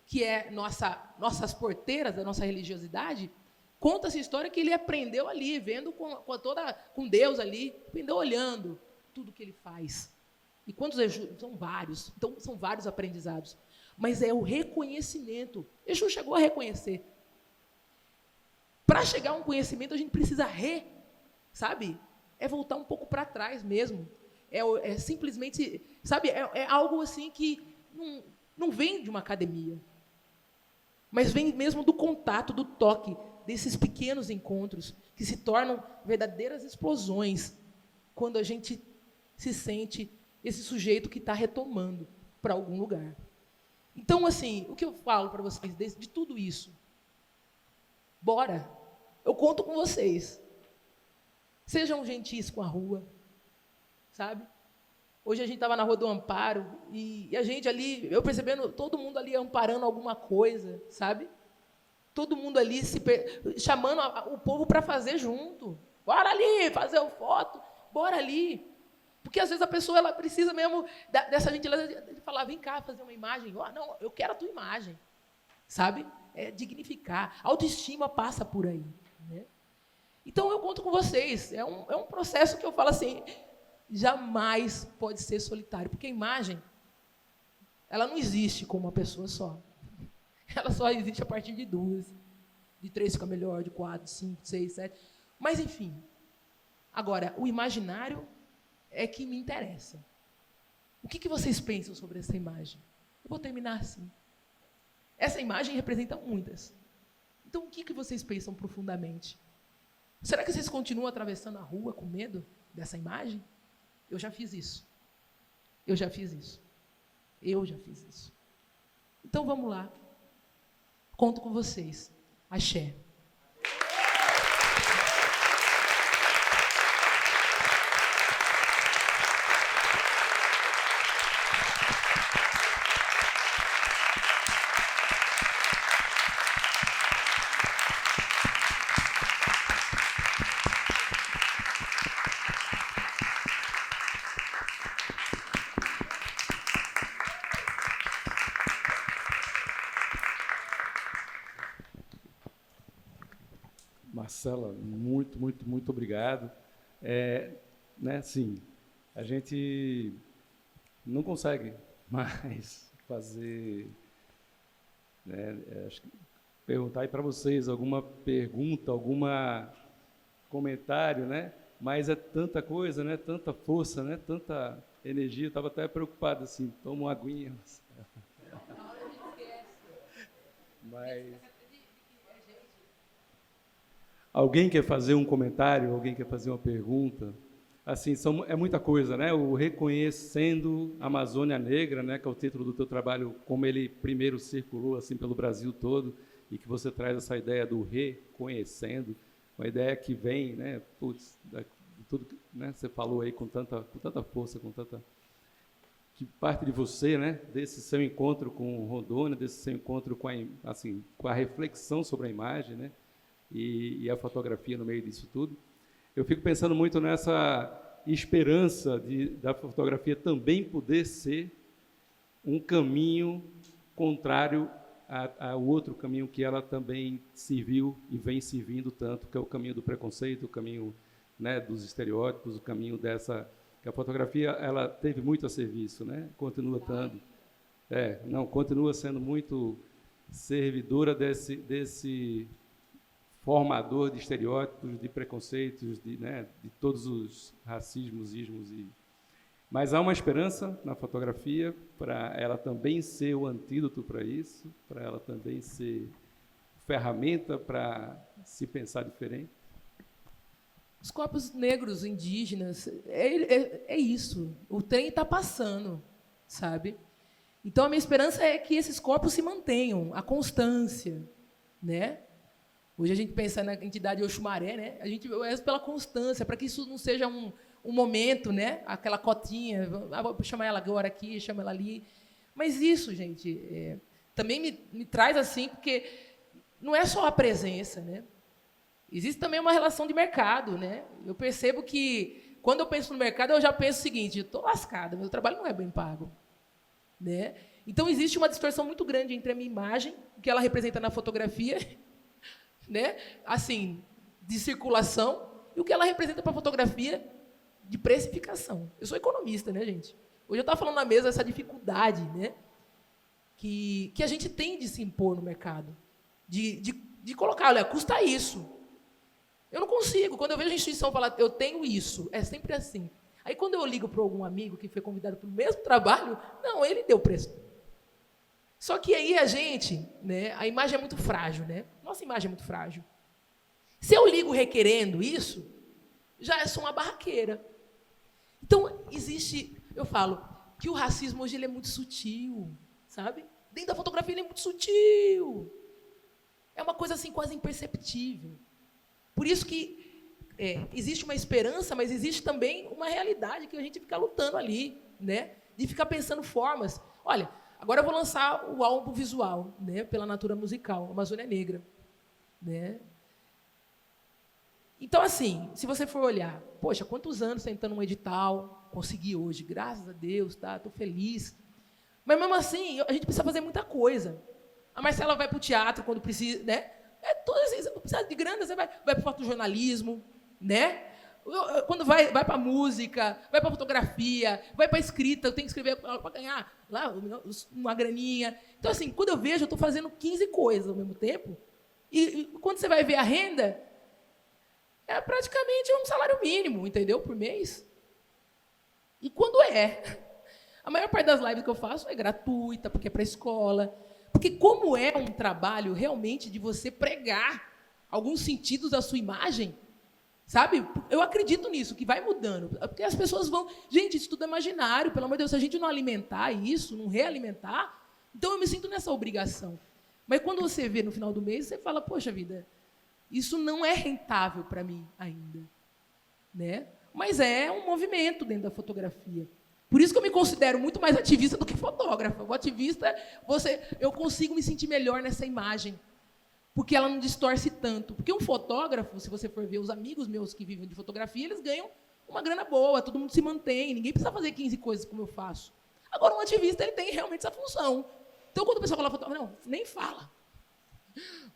que é nossas porteiras da nossa religiosidade, conta essa história que ele aprendeu ali, vendo com Deus ali, aprendeu olhando tudo que ele faz. E quantos Exu? São vários. Então, são vários aprendizados. Mas é o reconhecimento. Exu chegou a reconhecer. Para chegar a um conhecimento, a gente precisa sabe? É voltar um pouco para trás mesmo. É simplesmente, sabe? É algo assim que não vem de uma academia. Mas vem mesmo do contato, do toque, desses pequenos encontros que se tornam verdadeiras explosões quando a gente se sente esse sujeito que está retomando para algum lugar. Então, assim, o que eu falo para vocês de tudo isso? Bora! Eu conto com vocês. Sejam gentis com a rua, sabe? Hoje a gente estava na Rua do Amparo e a gente ali, eu percebendo, todo mundo ali amparando alguma coisa, sabe? Todo mundo ali chamando o povo para fazer junto. Bora ali, fazer uma foto, bora ali. Porque às vezes a pessoa ela precisa mesmo dessa gentileza de falar, vem cá fazer uma imagem. Não, eu quero a tua imagem, sabe? É dignificar. A autoestima passa por aí. Né? Então eu conto com vocês. É um processo que eu falo assim, jamais pode ser solitário, porque a imagem, ela não existe com uma pessoa só. Ela só existe a partir de 2. De 3 fica melhor, de 4, 5, 6, 7. Mas, enfim. Agora, o imaginário é que me interessa. O que vocês pensam sobre essa imagem? Eu vou terminar assim. Essa imagem representa muitas. Então, o que vocês pensam profundamente? Será que vocês continuam atravessando a rua com medo dessa imagem? Eu já fiz isso. Eu já fiz isso. Eu já fiz isso. Então, vamos lá. Conto com vocês. Axé. Marcela, muito, muito, muito obrigado. Sim, a gente não consegue mais fazer, acho que perguntar aí para vocês alguma pergunta, alguma comentário, né? Mas é tanta coisa, né? Tanta força, né? Tanta energia. Eu estava até preocupado assim, toma uma aguinha. Na hora a gente esquece. Mas alguém quer fazer um comentário? Alguém quer fazer uma pergunta? Assim, é muita coisa, né? O Reconhecendo a Amazônia Negra, né? Que é o título do teu trabalho, como ele primeiro circulou assim pelo Brasil todo, e que você traz essa ideia do reconhecendo, uma ideia que vem, né? Putz, de tudo, né? Você falou aí com tanta força, que parte de você, né? Desse seu encontro com Rondônia, desse seu encontro com a reflexão sobre a imagem, né? E a fotografia no meio disso tudo. Eu fico pensando muito nessa esperança da fotografia também poder ser um caminho contrário ao outro caminho que ela também serviu e vem servindo tanto, que é o caminho do preconceito, o caminho, né, dos estereótipos, o caminho que a fotografia ela teve muito a serviço, né? Continua estando. Continua sendo muito servidora desse formador de estereótipos, de preconceitos, de todos os racismos, ismos. Mas há uma esperança na fotografia para ela também ser o antídoto para isso, para ela também ser ferramenta para se pensar diferente. Os corpos negros, indígenas, é isso. O trem está passando, sabe? Então, a minha esperança é que esses corpos se mantenham, a constância, né? Hoje a gente pensa na entidade Oxumaré, né? A gente reza pela constância, para que isso não seja um momento, né? Aquela cotinha, vou chamar ela agora aqui, chama ela ali. Mas isso, gente, também me traz assim, porque não é só a presença, né? Existe também uma relação de mercado, né? Eu percebo que, quando eu penso no mercado, eu já penso o seguinte: eu estou lascada, meu trabalho não é bem pago, né? Então, existe uma distorção muito grande entre a minha imagem, o que ela representa na fotografia, né? Assim, de circulação, e o que ela representa para a fotografia de precificação. Eu sou economista, né, gente? Hoje eu estava falando na mesa essa dificuldade, né, que a gente tem de se impor no mercado, de colocar, olha, custa isso. Eu não consigo. Quando eu vejo a instituição falar, eu tenho isso, é sempre assim. Aí, quando eu ligo para algum amigo que foi convidado para o mesmo trabalho, não, ele deu preço. Só que aí a gente, né, a imagem é muito frágil, né? Nossa imagem é muito frágil. Se eu ligo requerendo isso, já sou uma barraqueira. Então, existe, eu falo, que o racismo hoje ele é muito sutil, sabe? Dentro da fotografia ele é muito sutil. É uma coisa assim quase imperceptível. Por isso que existe uma esperança, mas existe também uma realidade que a gente fica lutando ali, né? De ficar pensando formas. Olha, agora eu vou lançar o álbum visual, né? Pela Natura Musical, Amazônia Negra, né? Então, assim, se você for olhar, poxa, quantos anos tentando um edital, consegui hoje, graças a Deus, tá? Estou feliz. Mas, mesmo assim, a gente precisa fazer muita coisa. A Marcela vai para o teatro quando precisa, né? Precisa de grana, você vai para o fotojornalismo, né? Quando vai para a música, vai para a fotografia, vai para a escrita, eu tenho que escrever para ganhar lá uma graninha. Então, assim, quando eu vejo, eu estou fazendo 15 coisas ao mesmo tempo. E quando você vai ver a renda, é praticamente um salário mínimo, entendeu? Por mês. E quando a maior parte das lives que eu faço é gratuita, porque é para a escola. Porque como é um trabalho realmente de você pregar alguns sentidos da sua imagem, sabe? Eu acredito nisso, que vai mudando. Porque as pessoas vão... Gente, isso tudo é imaginário, pelo amor de Deus. Se a gente não alimentar isso, não realimentar, então eu me sinto nessa obrigação. Mas quando você vê no final do mês, você fala, poxa vida, isso não é rentável para mim ainda, né? Mas é um movimento dentro da fotografia. Por isso que eu me considero muito mais ativista do que fotógrafa. O ativista, eu consigo me sentir melhor nessa imagem, porque ela não distorce tanto. Porque um fotógrafo, se você for ver os amigos meus que vivem de fotografia, eles ganham uma grana boa, todo mundo se mantém, ninguém precisa fazer 15 coisas como eu faço. Agora, um ativista, ele tem realmente essa função. Então, quando o pessoal fala fotógrafo, não, nem fala.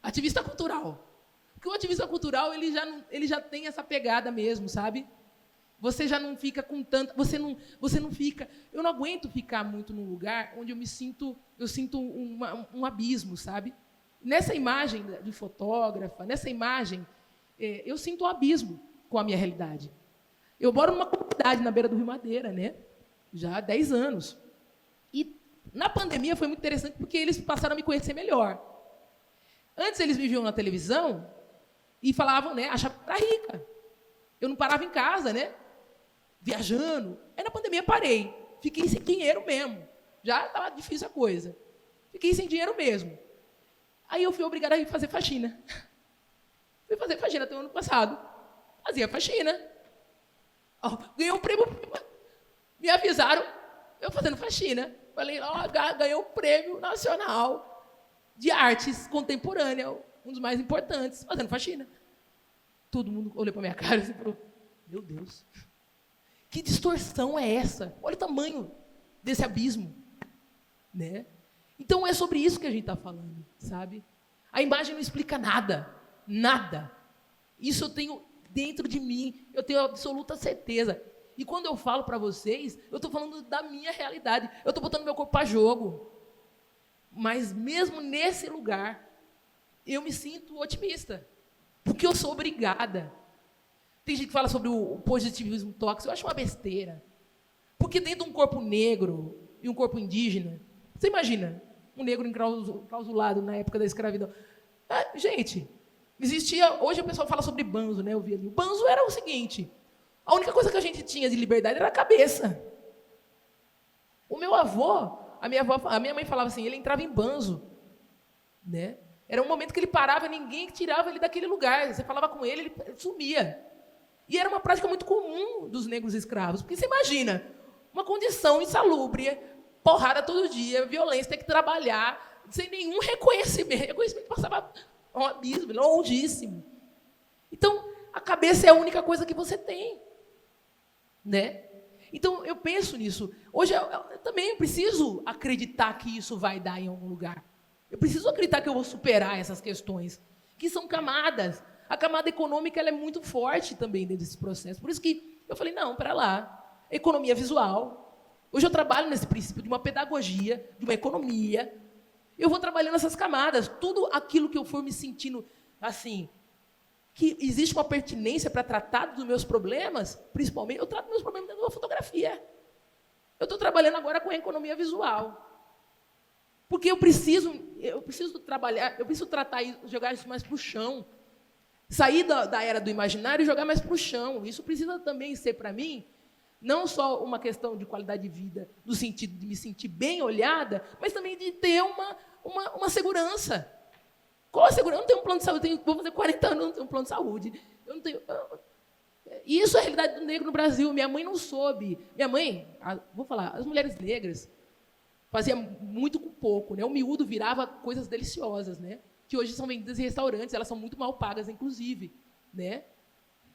Ativista cultural. Porque o ativista cultural, ele já tem essa pegada mesmo, sabe? Você já não fica com tanto... Você não fica... Eu não aguento ficar muito num lugar onde eu sinto um abismo, sabe? Nessa imagem de fotógrafa, nessa imagem, eu sinto um abismo com a minha realidade. Eu moro numa comunidade na beira do Rio Madeira, né? Já há 10 anos. E na pandemia foi muito interessante porque eles passaram a me conhecer melhor. Antes eles me viam na televisão e falavam, né? Achavam que era rica. Eu não parava em casa, né? Viajando. Aí na pandemia parei. Fiquei sem dinheiro mesmo. Já estava difícil a coisa. Fiquei sem dinheiro mesmo. Aí eu fui obrigada a ir fazer faxina. Fui fazer faxina até o ano passado. Fazia faxina. Ganhei um prêmio. Me avisaram, eu fazendo faxina. Falei, ganhei um prêmio nacional de artes contemporâneas, um dos mais importantes, fazendo faxina. Todo mundo olhou para minha cara e falou, meu Deus, que distorção é essa? Olha o tamanho desse abismo, né? Então, é sobre isso que a gente está falando, sabe? A imagem não explica nada, nada. Isso eu tenho dentro de mim, eu tenho absoluta certeza. E quando eu falo para vocês, eu estou falando da minha realidade. Eu estou botando meu corpo para jogo. Mas mesmo nesse lugar, eu me sinto otimista. Porque eu sou obrigada. Tem gente que fala sobre o positivismo tóxico, eu acho uma besteira. Porque dentro de um corpo negro e um corpo indígena, você imagina um negro enclausulado na época da escravidão. Gente, existia... Hoje o pessoal fala sobre banzo, né? Eu vi ali. O banzo era o seguinte... A única coisa que a gente tinha de liberdade era a cabeça. O meu avô, a minha mãe falava assim, ele entrava em banzo, né? Era um momento que ele parava, ninguém tirava ele daquele lugar. Você falava com ele, ele sumia. E era uma prática muito comum dos negros escravos. Porque você imagina, uma condição insalubre, porrada todo dia, violência, ter que trabalhar, sem nenhum reconhecimento. Reconhecimento passava É um abismo, longíssimo. Então, a cabeça é a única coisa que você tem, né? Então, eu penso nisso. Hoje, eu também preciso acreditar que isso vai dar em algum lugar. Eu preciso acreditar que eu vou superar essas questões, que são camadas. A camada econômica ela é muito forte também dentro desse processo. Por isso que eu falei, não, para lá. Economia visual. Hoje eu trabalho nesse princípio de uma pedagogia, de uma economia. Eu vou trabalhando essas camadas. Tudo aquilo que eu for me sentindo assim, que existe uma pertinência para tratar dos meus problemas, principalmente, eu trato meus problemas dentro da fotografia. Eu estou trabalhando agora com a economia visual. Porque eu preciso trabalhar, eu preciso tratar isso, jogar isso mais para o chão. Sair da era do imaginário e jogar mais para o chão. Isso precisa também ser, para mim, não só uma questão de qualidade de vida, no sentido de me sentir bem olhada, mas também de ter uma segurança. Qual a segurança? Eu não tenho um plano de saúde, vou fazer 40 anos, eu não tenho um plano de saúde. Eu não tenho... E isso é a realidade do negro no Brasil. Minha mãe não soube. Minha mãe, vou falar, as mulheres negras faziam muito com pouco, né? O miúdo virava coisas deliciosas, né? Que hoje são vendidas em restaurantes, elas são muito mal pagas, inclusive, né?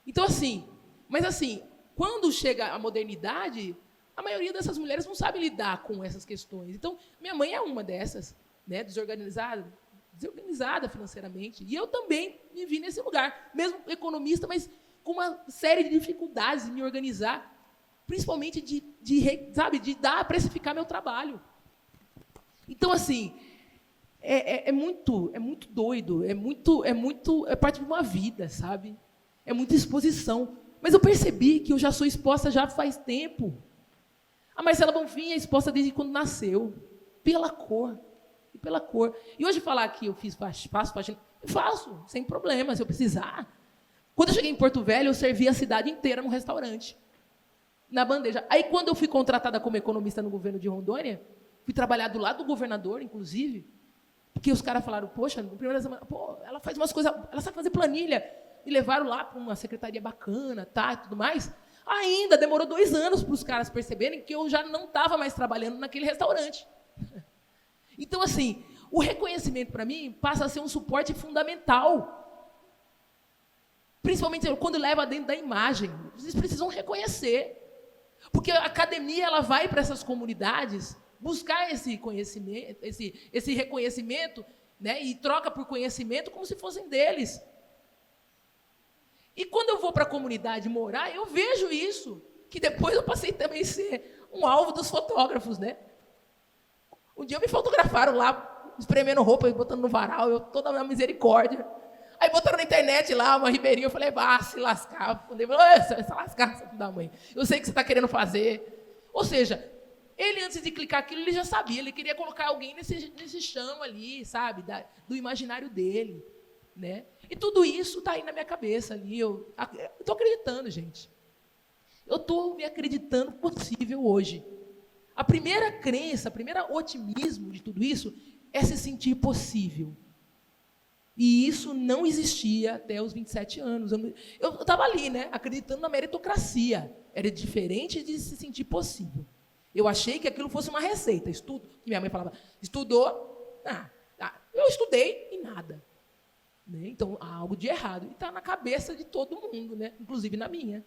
Então, assim, mas assim, quando chega a modernidade, a maioria dessas mulheres não sabe lidar com essas questões. Então, minha mãe é uma dessas, né? Desorganizada financeiramente. E eu também me vi nesse lugar, mesmo economista, mas com uma série de dificuldades em me organizar, principalmente de dar a precificar meu trabalho. Então, assim, é muito doido, é parte de uma vida, sabe? É muita exposição. Mas eu percebi que eu já sou exposta já faz tempo. A Marcela Bonfim é exposta desde quando nasceu, pela cor. E hoje falar que eu faço faxina, eu faço, sem problema, se eu precisar. Quando eu cheguei em Porto Velho, eu servi a cidade inteira num restaurante, na bandeja. Aí, quando eu fui contratada como economista no governo de Rondônia, fui trabalhar do lado do governador, inclusive, porque os caras falaram, poxa, na primeira semana, ela faz umas coisas, ela sabe fazer planilha. Me levaram lá para uma secretaria bacana, e tudo mais. Ainda demorou 2 anos para os caras perceberem que eu já não estava mais trabalhando naquele restaurante. Então, assim, o reconhecimento, para mim, passa a ser um suporte fundamental. Principalmente quando leva dentro da imagem. Vocês precisam reconhecer. Porque a academia ela vai para essas comunidades buscar esse conhecimento, esse reconhecimento, né, e troca por conhecimento como se fossem deles. E quando eu vou para a comunidade morar, eu vejo isso. Que depois eu passei também a ser um alvo dos fotógrafos, né? Um dia me fotografaram lá, espremendo roupa e botando no varal, eu toda na misericórdia. Aí botaram na internet lá, uma ribeirinha, eu falei, se lascar. Eu falei, se lascar, filho da mãe. Eu sei o que você está querendo fazer. Ou seja, ele antes de clicar aquilo, ele já sabia, ele queria colocar alguém nesse chão ali, sabe, do imaginário dele, né? E tudo isso está aí na minha cabeça ali. Eu estou acreditando, gente. Eu estou me acreditando possível hoje. A primeira crença, o primeiro otimismo de tudo isso é se sentir possível. E isso não existia até os 27 anos. Eu estava ali, né, acreditando na meritocracia. Era diferente de se sentir possível. Eu achei que aquilo fosse uma receita. Estudo, que minha mãe falava, estudou? Eu estudei e nada. Né? Então, há algo de errado. E está na cabeça de todo mundo, né? Inclusive na minha.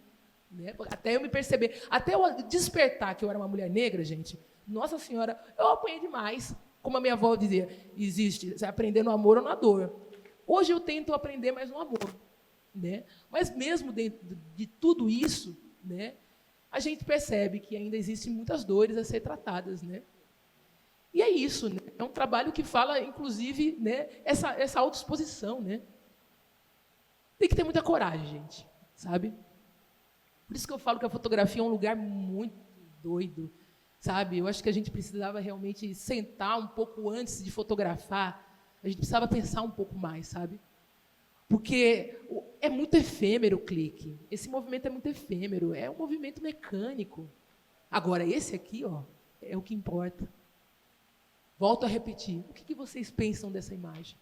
Né? Até eu me perceber, até eu despertar que eu era uma mulher negra, gente, nossa senhora, eu apanhei demais. Como a minha avó dizia, existe, você aprender no amor ou na dor. Hoje eu tento aprender mais no amor. Né? Mas mesmo dentro de tudo isso, né, a gente percebe que ainda existem muitas dores a ser tratadas. Né? E é isso, né? É um trabalho que fala, inclusive, né, essa autoexposição. Né? Tem que ter muita coragem, gente, sabe? Por isso que eu falo que a fotografia é um lugar muito doido, sabe? Eu acho que a gente precisava realmente sentar um pouco antes de fotografar. A gente precisava pensar um pouco mais, sabe? Porque é muito efêmero o clique. Esse movimento é muito efêmero, é um movimento mecânico. Agora, esse aqui, é o que importa. Volto a repetir. O que vocês pensam dessa imagem?